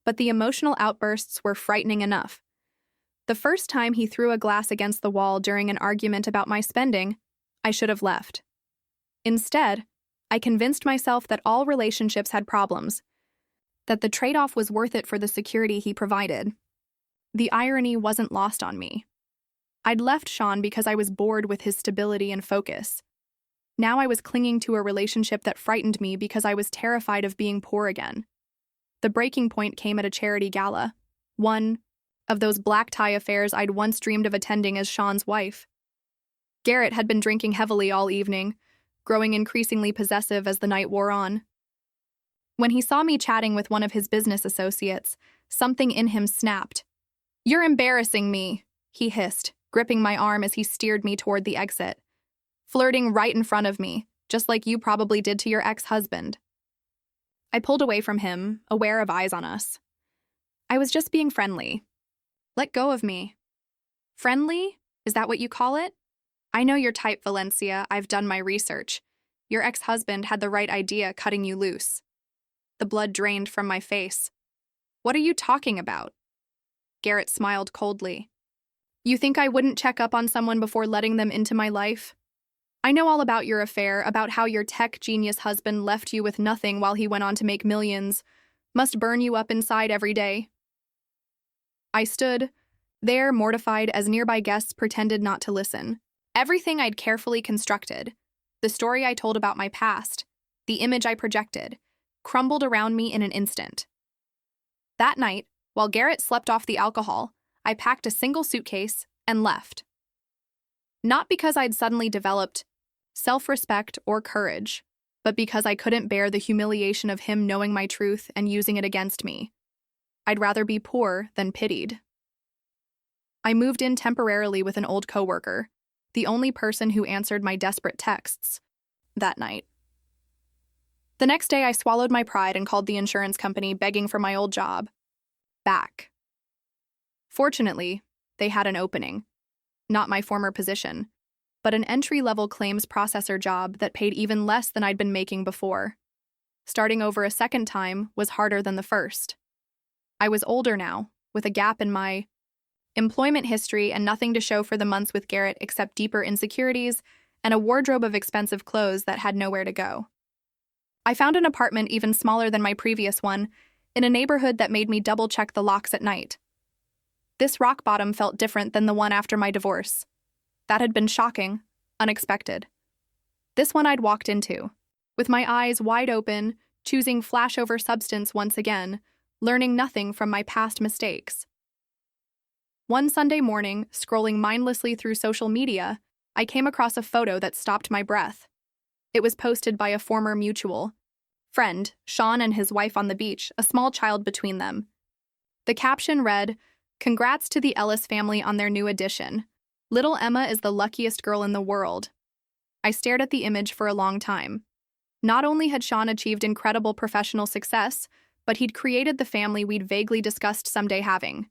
but the emotional outbursts were frightening enough. The first time he threw a glass against the wall during an argument about my spending, I should have left. Instead, I convinced myself that all relationships had problems, that the trade-off was worth it for the security he provided. The irony wasn't lost on me. I'd left Sean because I was bored with his stability and focus. Now I was clinging to a relationship that frightened me because I was terrified of being poor again. The breaking point came at a charity gala, one of those black tie affairs I'd once dreamed of attending as Sean's wife. Garrett had been drinking heavily all evening, growing increasingly possessive as the night wore on. When he saw me chatting with one of his business associates, something in him snapped. "You're embarrassing me," he hissed, gripping my arm as he steered me toward the exit. "Flirting right in front of me, just like you probably did to your ex-husband." I pulled away from him, aware of eyes on us. "I was just being friendly. Let go of me." "Friendly? Is that what you call it? I know your type, Valencia. I've done my research. Your ex-husband had the right idea cutting you loose." The blood drained from my face. "What are you talking about?" Garrett smiled coldly. "You think I wouldn't check up on someone before letting them into my life?" I know all about your affair, about how your tech genius husband left you with nothing while he went on to make millions. Must burn you up inside every day. I stood there, mortified, as nearby guests pretended not to listen. Everything I'd carefully constructed, the story I told about my past, the image I projected, crumbled around me in an instant. That night, while Garrett slept off the alcohol, I packed a single suitcase and left. Not because I'd suddenly developed self-respect or courage, but because I couldn't bear the humiliation of him knowing my truth and using it against me. I'd rather be poor than pitied. I moved in temporarily with an old coworker, the only person who answered my desperate texts that night. The next day, I swallowed my pride and called the insurance company, begging for my old job back. Fortunately, they had an opening. Not my former position, but an entry-level claims processor job that paid even less than I'd been making before. Starting over a second time was harder than the first. I was older now, with a gap in my employment history and nothing to show for the months with Garrett except deeper insecurities and a wardrobe of expensive clothes that had nowhere to go. I found an apartment even smaller than my previous one, in a neighborhood that made me double-check the locks at night. This rock bottom felt different than the one after my divorce. That had been shocking, unexpected. This one I'd walked into, with my eyes wide open, choosing flashover substance once again, learning nothing from my past mistakes. One Sunday morning, scrolling mindlessly through social media, I came across a photo that stopped my breath. It was posted by a former mutual friend, Sean and his wife on the beach, a small child between them. The caption read, "Congrats to the Ellis family on their new addition. Little Emma is the luckiest girl in the world." I stared at the image for a long time. Not only had Sean achieved incredible professional success, but he'd created the family we'd vaguely discussed someday having.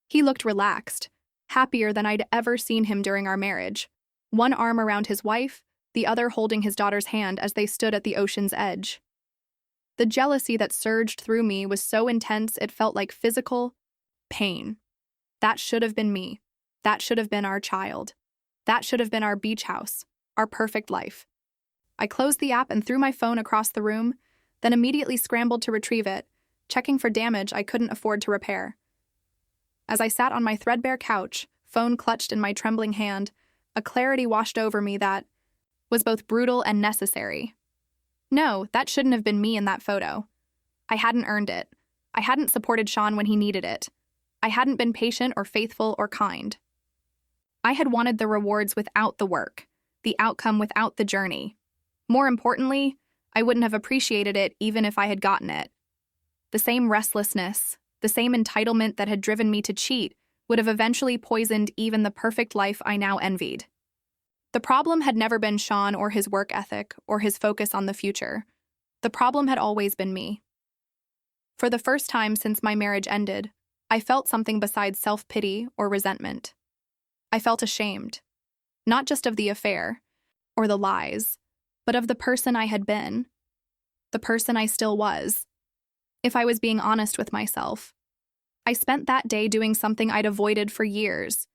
He looked relaxed, happier than I'd ever seen him during our marriage, one arm around his wife, the other holding his daughter's hand as they stood at the ocean's edge. The jealousy that surged through me was so intense it felt like physical pain. That should have been me. That should have been our child. That should have been our beach house, our perfect life. I closed the app and threw my phone across the room, then immediately scrambled to retrieve it, checking for damage I couldn't afford to repair. As I sat on my threadbare couch, phone clutched in my trembling hand, a clarity washed over me that was both brutal and necessary. No, that shouldn't have been me in that photo. I hadn't earned it. I hadn't supported Sean when he needed it. I hadn't been patient or faithful or kind. I had wanted the rewards without the work, the outcome without the journey. More importantly, I wouldn't have appreciated it even if I had gotten it. The same restlessness, the same entitlement that had driven me to cheat would have eventually poisoned even the perfect life I now envied. The problem had never been Sean or his work ethic or his focus on the future. The problem had always been me. For the first time since my marriage ended, I felt something besides self-pity or resentment. I felt ashamed, not just of the affair or the lies, but of the person I had been, the person I still was. If I was being honest with myself, I spent that day doing something I'd avoided for years,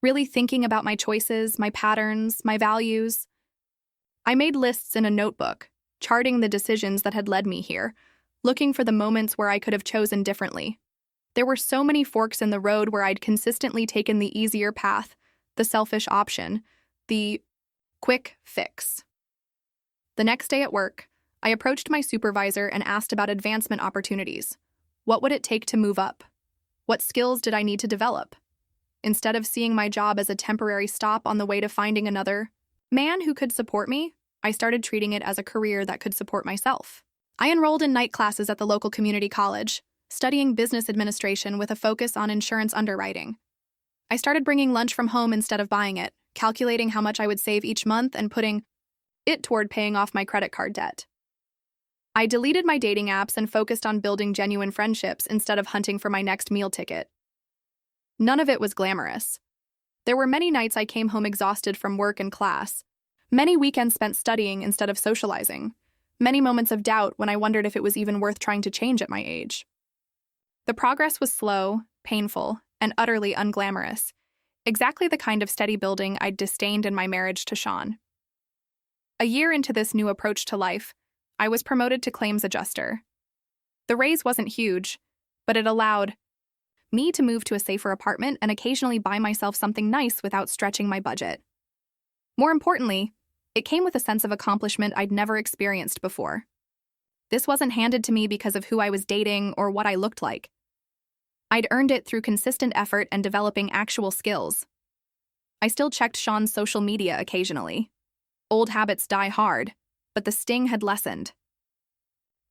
really thinking about my choices, my patterns, my values. I made lists in a notebook, charting the decisions that had led me here, looking for the moments where I could have chosen differently. There were so many forks in the road where I'd consistently taken the easier path, the selfish option, the quick fix. The next day at work, I approached my supervisor and asked about advancement opportunities. What would it take to move up? What skills did I need to develop? Instead of seeing my job as a temporary stop on the way to finding another man who could support me, I started treating it as a career that could support myself. I enrolled in night classes at the local community college, studying business administration with a focus on insurance underwriting. I started bringing lunch from home instead of buying it, calculating how much I would save each month and putting it toward paying off my credit card debt. I deleted my dating apps and focused on building genuine friendships instead of hunting for my next meal ticket. None of it was glamorous. There were many nights I came home exhausted from work and class, many weekends spent studying instead of socializing, many moments of doubt when I wondered if it was even worth trying to change at my age. The progress was slow, painful, and utterly unglamorous, exactly the kind of steady building I'd disdained in my marriage to Sean. A year into this new approach to life, I was promoted to claims adjuster. The raise wasn't huge, but it allowed me to move to a safer apartment and occasionally buy myself something nice without stretching my budget. More importantly, it came with a sense of accomplishment I'd never experienced before. This wasn't handed to me because of who I was dating or what I looked like. I'd earned it through consistent effort and developing actual skills. I still checked Sean's social media occasionally. Old habits die hard, but the sting had lessened.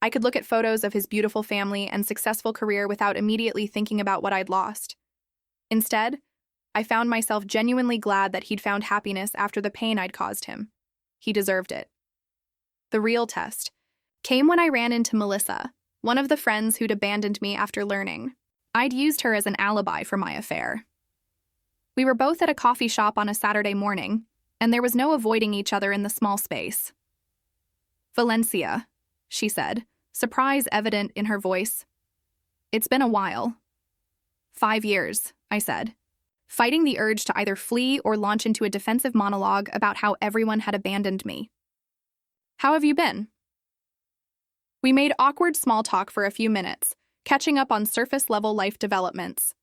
I could look at photos of his beautiful family and successful career without immediately thinking about what I'd lost. Instead, I found myself genuinely glad that he'd found happiness after the pain I'd caused him. He deserved it. The real test came when I ran into Melissa, one of the friends who'd abandoned me after learning I'd used her as an alibi for my affair. We were both at a coffee shop on a Saturday morning, and there was no avoiding each other in the small space. "Valencia," she said, surprise evident in her voice. "It's been a while." "5 years," I said, fighting the urge to either flee or launch into a defensive monologue about how everyone had abandoned me. "How have you been?" We made awkward small talk for a few minutes, catching up on surface-level life developments.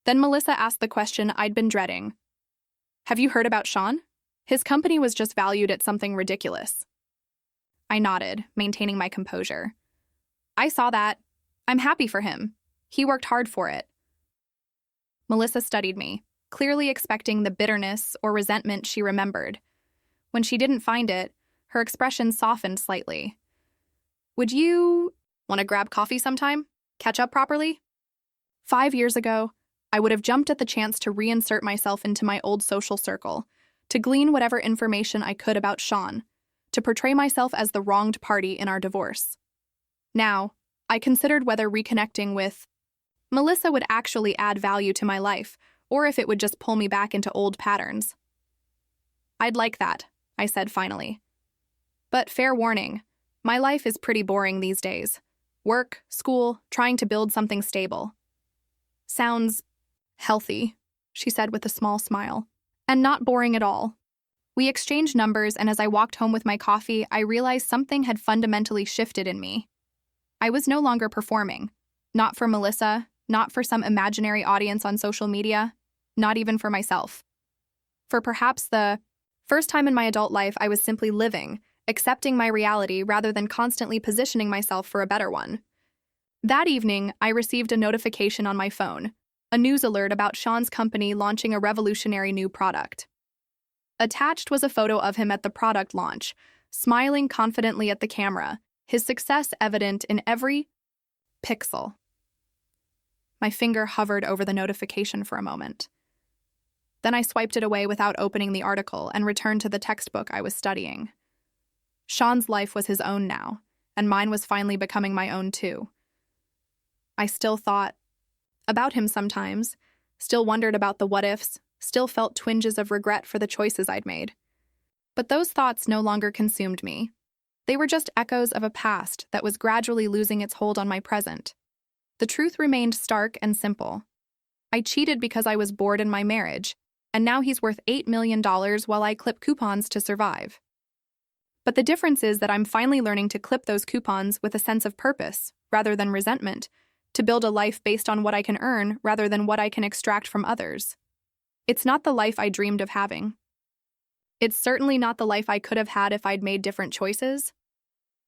Then Melissa asked the question I'd been dreading. "Have you heard about Sean? His company was just valued at something ridiculous." I nodded, maintaining my composure. "I saw that. I'm happy for him. He worked hard for it." Melissa studied me, clearly expecting the bitterness or resentment she remembered. When she didn't find it, her expression softened slightly. "Would you want to grab coffee sometime? Catch up properly?" 5 years ago, I would have jumped at the chance to reinsert myself into my old social circle, to glean whatever information I could about Sean, to portray myself as the wronged party in our divorce. Now, I considered whether reconnecting with Melissa would actually add value to my life, or if it would just pull me back into old patterns. "I'd like that," I said finally. "But fair warning, my life is pretty boring these days. Work, school, trying to build something stable." "Sounds healthy," she said with a small smile. "And not boring at all." We exchanged numbers, and as I walked home with my coffee, I realized something had fundamentally shifted in me. I was no longer performing. Not for Melissa, not for some imaginary audience on social media, not even for myself. For perhaps the first time in my adult life, I was simply living, accepting my reality rather than constantly positioning myself for a better one. That evening, I received a notification on my phone, a news alert about Sean's company launching a revolutionary new product. Attached was a photo of him at the product launch, smiling confidently at the camera, his success evident in every pixel. My finger hovered over the notification for a moment. Then I swiped it away without opening the article and returned to the textbook I was studying. Sean's life was his own now, and mine was finally becoming my own too. I still thought about him sometimes, still wondered about the what-ifs, still felt twinges of regret for the choices I'd made. But those thoughts no longer consumed me. They were just echoes of a past that was gradually losing its hold on my present. The truth remained stark and simple. I cheated because I was bored in my marriage, and now he's worth $8 million while I clip coupons to survive. But the difference is that I'm finally learning to clip those coupons with a sense of purpose, rather than resentment, to build a life based on what I can earn rather than what I can extract from others. It's not the life I dreamed of having. It's certainly not the life I could have had if I'd made different choices,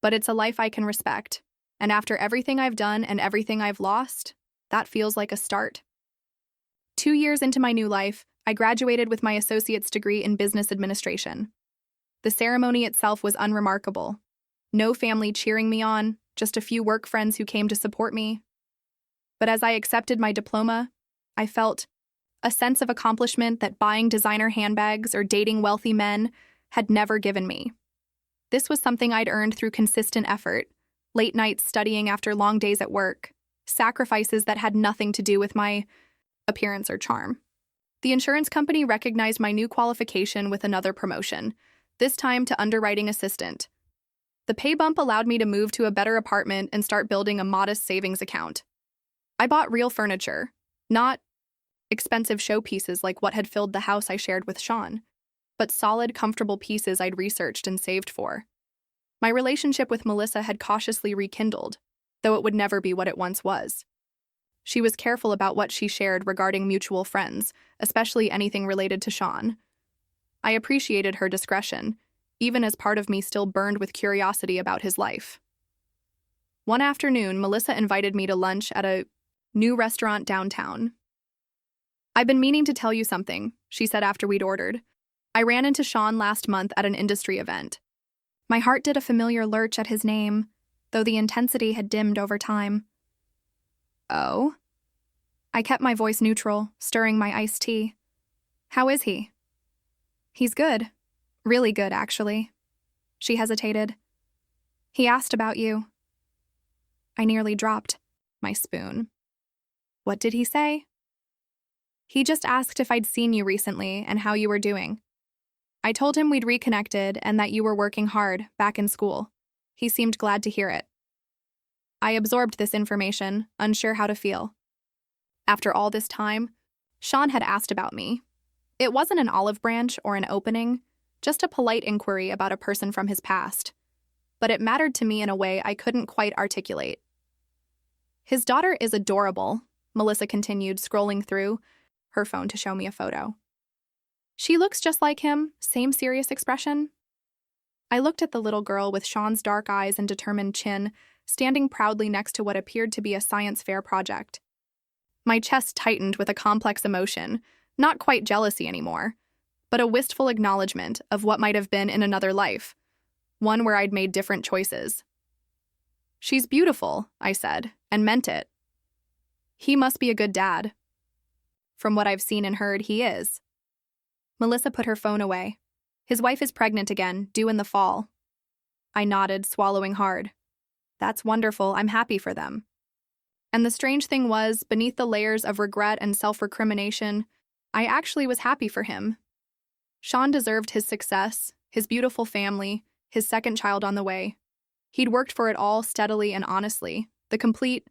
but it's a life I can respect, and after everything I've done and everything I've lost, that feels like a start. 2 years into my new life, I graduated with my associate's degree in business administration. The ceremony itself was unremarkable. No family cheering me on, just a few work friends who came to support me. But as I accepted my diploma, I felt a sense of accomplishment that buying designer handbags or dating wealthy men had never given me. This was something I'd earned through consistent effort, late nights studying after long days at work, sacrifices that had nothing to do with my appearance or charm. The insurance company recognized my new qualification with another promotion, this time to underwriting assistant. The pay bump allowed me to move to a better apartment and start building a modest savings account. I bought real furniture, not expensive showpieces like what had filled the house I shared with Sean. but solid, comfortable pieces I'd researched and saved for. My relationship with Melissa had cautiously rekindled, though it would never be what it once was. She was careful about what she shared regarding mutual friends, especially anything related to Sean. I appreciated her discretion, even as part of me still burned with curiosity about his life. One afternoon, Melissa invited me to lunch at a new restaurant downtown. "I've been meaning to tell you something," she said after we'd ordered. "I ran into Sean last month at an industry event." My heart did a familiar lurch at his name, though the intensity had dimmed over time. "Oh?" I kept my voice neutral, stirring my iced tea. "How is he?" "He's good. Really good, actually." She hesitated. "He asked about you." I nearly dropped my spoon. "What did he say?" "He just asked if I'd seen you recently and how you were doing. I told him we'd reconnected and that you were working hard back in school. He seemed glad to hear it." I absorbed this information, unsure how to feel. After all this time, Sean had asked about me. It wasn't an olive branch or an opening, just a polite inquiry about a person from his past. But it mattered to me in a way I couldn't quite articulate. "His daughter is adorable," Melissa continued, scrolling through her phone to show me a photo. "She looks just like him, same serious expression." I looked at the little girl with Sean's dark eyes and determined chin, standing proudly next to what appeared to be a science fair project. My chest tightened with a complex emotion, not quite jealousy anymore, but a wistful acknowledgement of what might have been in another life, one where I'd made different choices. "She's beautiful," I said, and meant it. "He must be a good dad." "From what I've seen and heard, he is." Melissa put her phone away. "His wife is pregnant again, due in the fall." I nodded, swallowing hard. "That's wonderful, I'm happy for them." And the strange thing was, beneath the layers of regret and self-recrimination, I actually was happy for him. Sean deserved his success, his beautiful family, his second child on the way. He'd worked for it all steadily and honestly, the complete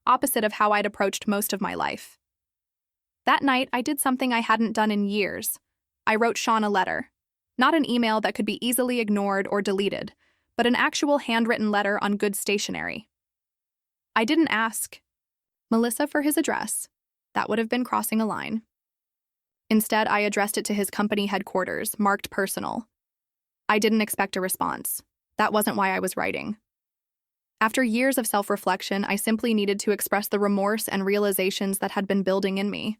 opposite of how I'd approached most of my life. That night, I did something I hadn't done in years. I wrote Sean a letter. Not an email that could be easily ignored or deleted, but an actual handwritten letter on good stationery. I didn't ask Melissa for his address. That would have been crossing a line. Instead, I addressed it to his company headquarters, marked personal. I didn't expect a response. That wasn't why I was writing. After years of self-reflection, I simply needed to express the remorse and realizations that had been building in me.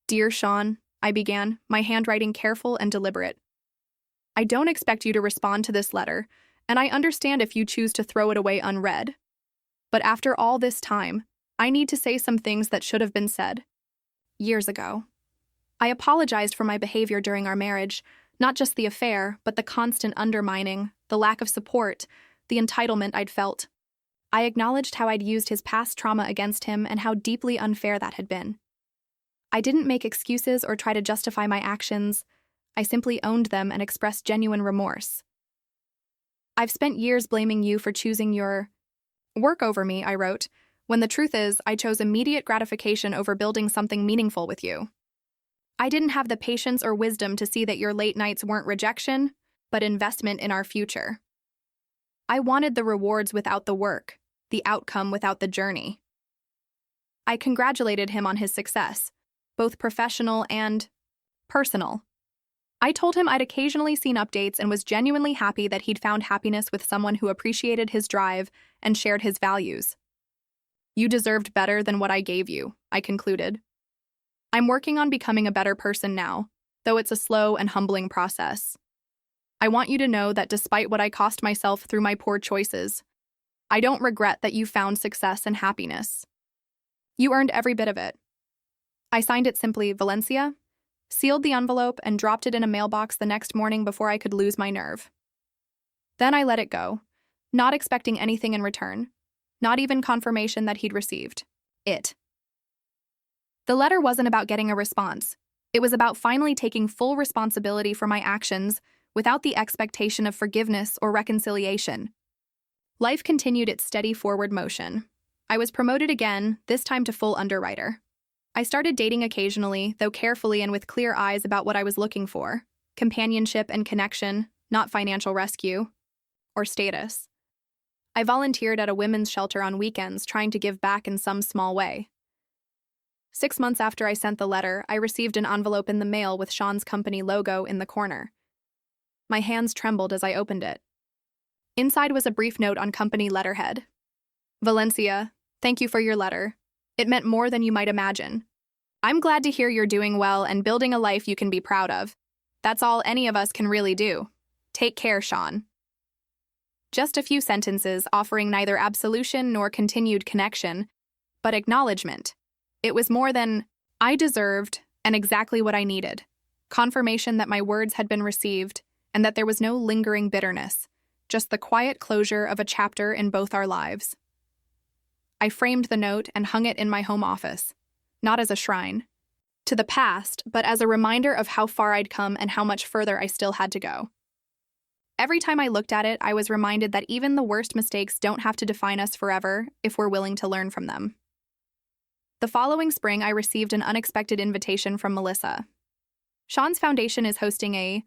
"Dear Sean," I began, my handwriting careful and deliberate. "I don't expect you to respond to this letter, and I understand if you choose to throw it away unread. But after all this time, I need to say some things that should have been said. Years ago. I apologized for my behavior during our marriage, not just the affair, but the constant undermining, the lack of support, the entitlement I'd felt. I acknowledged how I'd used his past trauma against him and how deeply unfair that had been. I didn't make excuses or try to justify my actions. I simply owned them and expressed genuine remorse. I've spent years blaming you for choosing your work over me," I wrote, "when the truth is I chose immediate gratification over building something meaningful with you. I didn't have the patience or wisdom to see that your late nights weren't rejection, but investment in our future. I wanted the rewards without the work, the outcome without the journey." I congratulated him on his success, both professional and personal. I told him I'd occasionally seen updates and was genuinely happy that he'd found happiness with someone who appreciated his drive and shared his values. "You deserved better than what I gave you," I concluded. "I'm working on becoming a better person now, though it's a slow and humbling process. I want you to know that despite what I cost myself through my poor choices, I don't regret that you found success and happiness. You earned every bit of it." I signed it simply Valencia, sealed the envelope, and dropped it in a mailbox the next morning before I could lose my nerve. Then I let it go, not expecting anything in return, not even confirmation that he'd received it. The letter wasn't about getting a response. It was about finally taking full responsibility for my actions without the expectation of forgiveness or reconciliation. Life continued its steady forward motion. I was promoted again, this time to full underwriter. I started dating occasionally, though carefully and with clear eyes about what I was looking for. companionship and connection, not financial rescue or status. I volunteered at a women's shelter on weekends, trying to give back in some small way. 6 months after I sent the letter, I received an envelope in the mail with Sean's company logo in the corner. My hands trembled as I opened it. Inside was a brief note on company letterhead. Valencia, thank you for your letter. It meant more than you might imagine. I'm glad to hear you're doing well and building a life you can be proud of. That's all any of us can really do. Take care, Sean. Just a few sentences offering neither absolution nor continued connection, but acknowledgement. It was more than I deserved and exactly what I needed. Confirmation that my words had been received and that there was no lingering bitterness, just the quiet closure of a chapter in both our lives. I framed the note and hung it in my home office, not as a shrine to the past, but as a reminder of how far I'd come and how much further I still had to go. Every time I looked at it, I was reminded that even the worst mistakes don't have to define us forever if we're willing to learn from them. The following spring, I received an unexpected invitation from Melissa. Sean's foundation is hosting a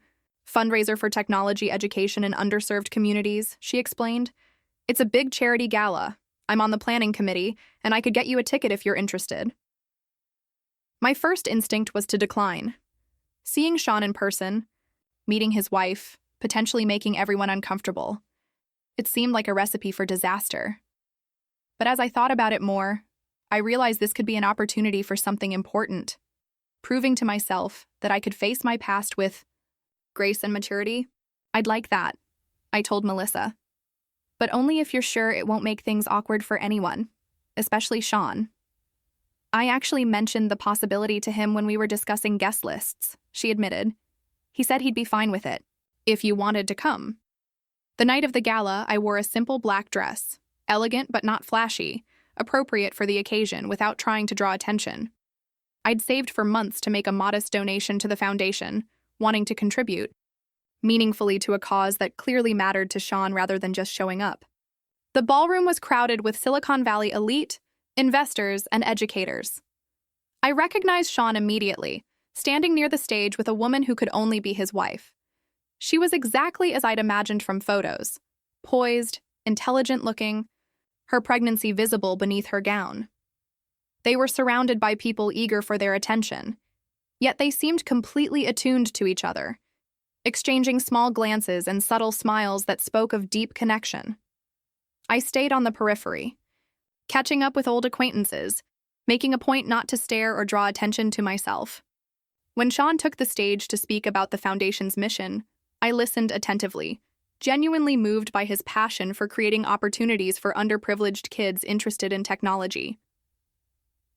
fundraiser for technology education in underserved communities, she explained. It's a big charity gala. I'm on the planning committee, and I could get you a ticket if you're interested. My first instinct was to decline. Seeing Sean in person, meeting his wife, potentially making everyone uncomfortable. It seemed like a recipe for disaster. But as I thought about it more, I realized this could be an opportunity for something important, proving to myself that I could face my past with grace and maturity. I'd like that, I told Melissa. But only if you're sure it won't make things awkward for anyone, especially Sean. I actually mentioned the possibility to him when we were discussing guest lists, she admitted. He said he'd be fine with it, if you wanted to come. The night of the gala, I wore a simple black dress, elegant but not flashy, appropriate for the occasion without trying to draw attention. I'd saved for months to make a modest donation to the foundation, wanting to contribute meaningfully to a cause that clearly mattered to Sean rather than just showing up. The ballroom was crowded with Silicon Valley elite, investors, and educators. I recognized Sean immediately, standing near the stage with a woman who could only be his wife. She was exactly as I'd imagined from photos, poised, intelligent-looking, her pregnancy visible beneath her gown. They were surrounded by people eager for their attention, yet they seemed completely attuned to each other, exchanging small glances and subtle smiles that spoke of deep connection. I stayed on the periphery, catching up with old acquaintances, making a point not to stare or draw attention to myself. When Sean took the stage to speak about the foundation's mission, I listened attentively, genuinely moved by his passion for creating opportunities for underprivileged kids interested in technology.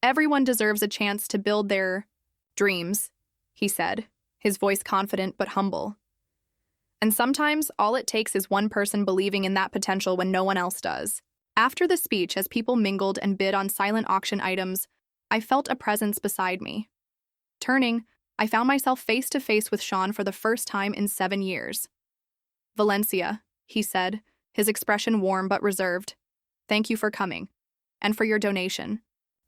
Everyone deserves a chance to build their dreams, he said, his voice confident but humble. And sometimes all it takes is one person believing in that potential when no one else does. After the speech, as people mingled and bid on silent auction items, I felt a presence beside me. Turning, I found myself face to face with Sean for the first time in 7 years. Valencia, he said, his expression warm but reserved. Thank you for coming, and for your donation.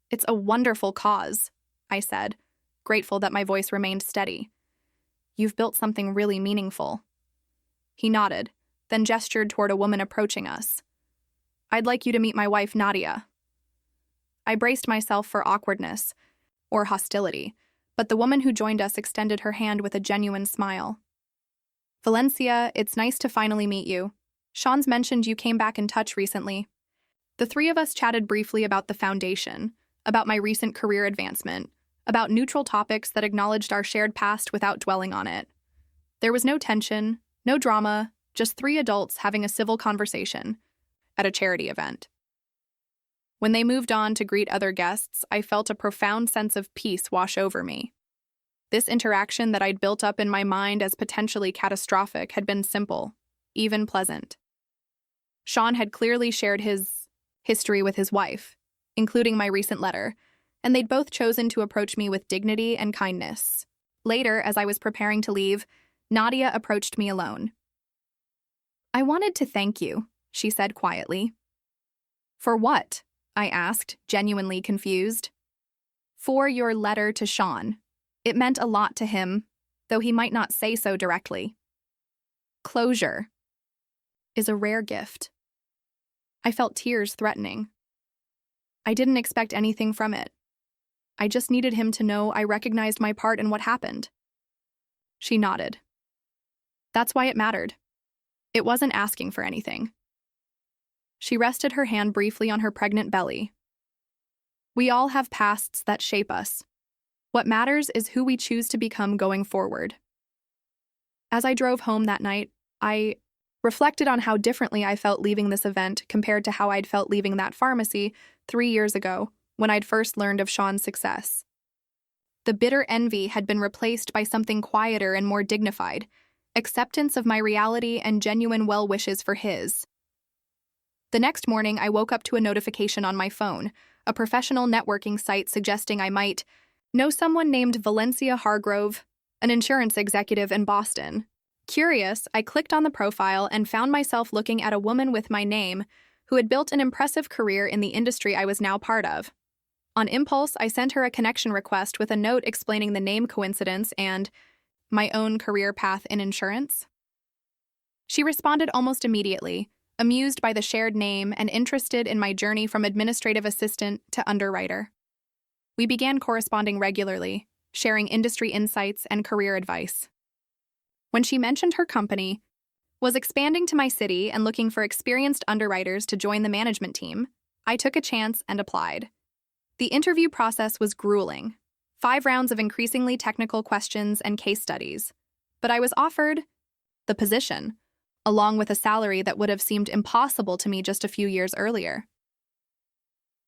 It's a wonderful cause, I said, grateful that my voice remained steady. You've built something really meaningful. He nodded, then gestured toward a woman approaching us. I'd like you to meet my wife, Nadia. I braced myself for awkwardness, or hostility, but the woman who joined us extended her hand with a genuine smile. Valencia, it's nice to finally meet you. Sean's mentioned you came back in touch recently. The three of us chatted briefly about the foundation, about my recent career advancement, about neutral topics that acknowledged our shared past without dwelling on it. There was no tension, no drama, just 3 adults having a civil conversation at a charity event. When they moved on to greet other guests, I felt a profound sense of peace wash over me. This interaction that I'd built up in my mind as potentially catastrophic had been simple, even pleasant. Sean had clearly shared his history with his wife, including my recent letter, and they'd both chosen to approach me with dignity and kindness. Later, as I was preparing to leave, Nadia approached me alone. I wanted to thank you, she said quietly. For what? I asked, genuinely confused. For your letter to Sean. It meant a lot to him, though he might not say so directly. Closure is a rare gift. I felt tears threatening. I didn't expect anything from it. I just needed him to know I recognized my part in what happened. She nodded. That's why it mattered. It wasn't asking for anything. She rested her hand briefly on her pregnant belly. We all have pasts that shape us. What matters is who we choose to become going forward. As I drove home that night, I reflected on how differently I felt leaving this event compared to how I'd felt leaving that pharmacy 3 years ago when I'd first learned of Sean's success. The bitter envy had been replaced by something quieter and more dignified, acceptance of my reality and genuine well wishes for his. The next morning, I woke up to a notification on my phone, a professional networking site suggesting I might know someone named Valencia Hargrove, an insurance executive in Boston. Curious, I clicked on the profile and found myself looking at a woman with my name who had built an impressive career in the industry I was now part of. On impulse, I sent her a connection request with a note explaining the name coincidence and my own career path in insurance. She responded almost immediately, amused by the shared name and interested in my journey from administrative assistant to underwriter. We began corresponding regularly, sharing industry insights and career advice. When she mentioned her company was expanding to my city and looking for experienced underwriters to join the management team, I took a chance and applied. The interview process was grueling, 5 rounds of increasingly technical questions and case studies, but I was offered the position, along with a salary that would have seemed impossible to me just a few years earlier.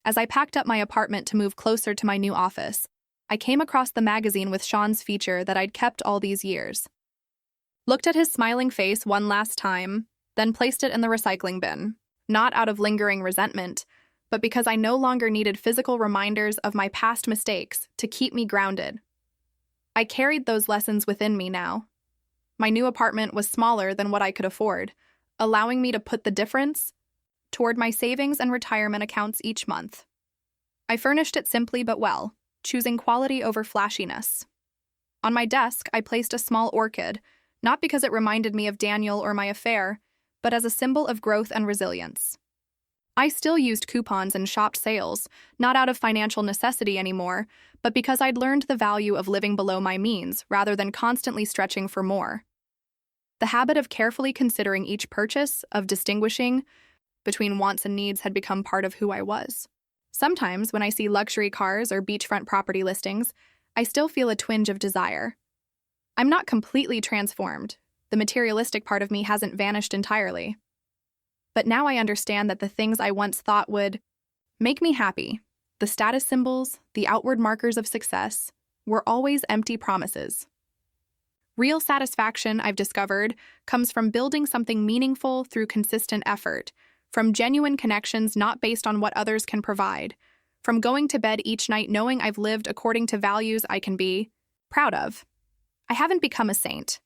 As I packed up my apartment to move closer to my new office, I came across the magazine with Sean's feature that I'd kept all these years. Looked at his smiling face one last time, then placed it in the recycling bin, not out of lingering resentment, but because I no longer needed physical reminders of my past mistakes to keep me grounded. I carried those lessons within me now. My new apartment was smaller than what I could afford, allowing me to put the difference toward my savings and retirement accounts each month. I furnished it simply but well, choosing quality over flashiness. On my desk, I placed a small orchid, not because it reminded me of Daniel or my affair, but as a symbol of growth and resilience. I still used coupons and shopped sales, not out of financial necessity anymore, but because I'd learned the value of living below my means rather than constantly stretching for more. The habit of carefully considering each purchase, of distinguishing between wants and needs, had become part of who I was. Sometimes, when I see luxury cars or beachfront property listings, I still feel a twinge of desire. I'm not completely transformed. The materialistic part of me hasn't vanished entirely. But now I understand that the things I once thought would make me happy, the status symbols, the outward markers of success, were always empty promises. Real satisfaction, I've discovered, comes from building something meaningful through consistent effort, from genuine connections not based on what others can provide, from going to bed each night knowing I've lived according to values I can be proud of. I haven't become a saint.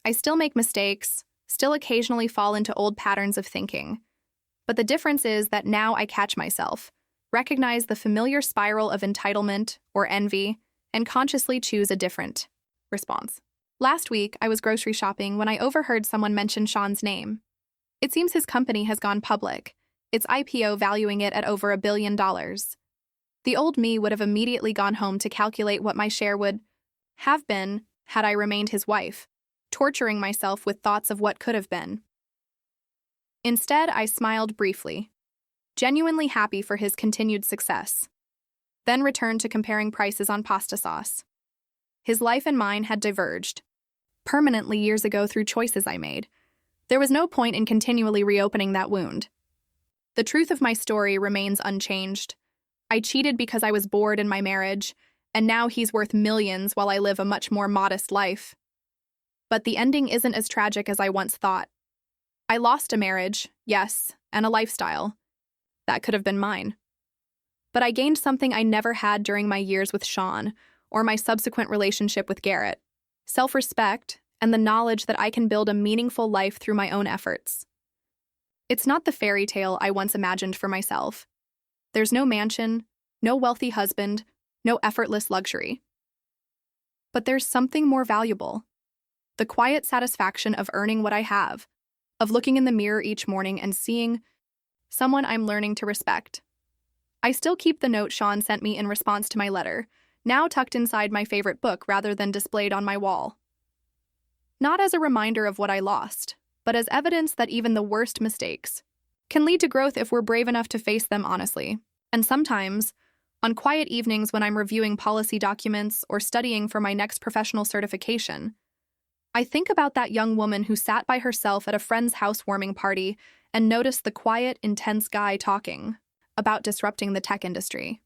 I still make mistakes, still occasionally fall into old patterns of thinking. But the difference is that now I catch myself, recognize the familiar spiral of entitlement or envy, and consciously choose a different response. Last week, I was grocery shopping when I overheard someone mention Sean's name. It seems his company has gone public, its IPO valuing it at over $1 billion. The old me would have immediately gone home to calculate what my share would have been had I remained his wife, torturing myself with thoughts of what could have been. Instead, I smiled briefly, genuinely happy for his continued success, then returned to comparing prices on pasta sauce. His life and mine had diverged permanently years ago through choices I made. There was no point in continually reopening that wound. The truth of my story remains unchanged. I cheated because I was bored in my marriage, and now he's worth millions while I live a much more modest life. But the ending isn't as tragic as I once thought. I lost a marriage, yes, and a lifestyle. That could have been mine. But I gained something I never had during my years with Sean, or my subsequent relationship with Garrett: self-respect and the knowledge that I can build a meaningful life through my own efforts. It's not the fairy tale I once imagined for myself. There's no mansion, no wealthy husband, no effortless luxury. But there's something more valuable: The quiet satisfaction of earning what I have, of looking in the mirror each morning and seeing someone I'm learning to respect. I still keep the note Sean sent me in response to my letter, now tucked inside my favorite book rather than displayed on my wall. Not as a reminder of what I lost, but as evidence that even the worst mistakes can lead to growth if we're brave enough to face them honestly. And sometimes, on quiet evenings when I'm reviewing policy documents or studying for my next professional certification, I think about that young woman who sat by herself at a friend's housewarming party and noticed the quiet, intense guy talking about disrupting the tech industry.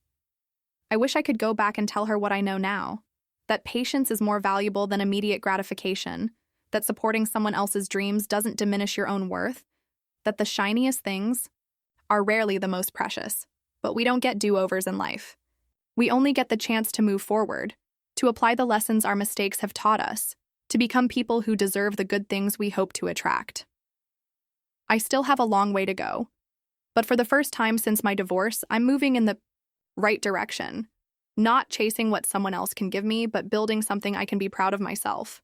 I wish I could go back and tell her what I know now, that patience is more valuable than immediate gratification, that supporting someone else's dreams doesn't diminish your own worth, that the shiniest things are rarely the most precious. But we don't get do-overs in life. We only get the chance to move forward, to apply the lessons our mistakes have taught us, to become people who deserve the good things we hope to attract. I still have a long way to go, but for the first time since my divorce, I'm moving in the right direction, not chasing what someone else can give me, but building something I can be proud of myself.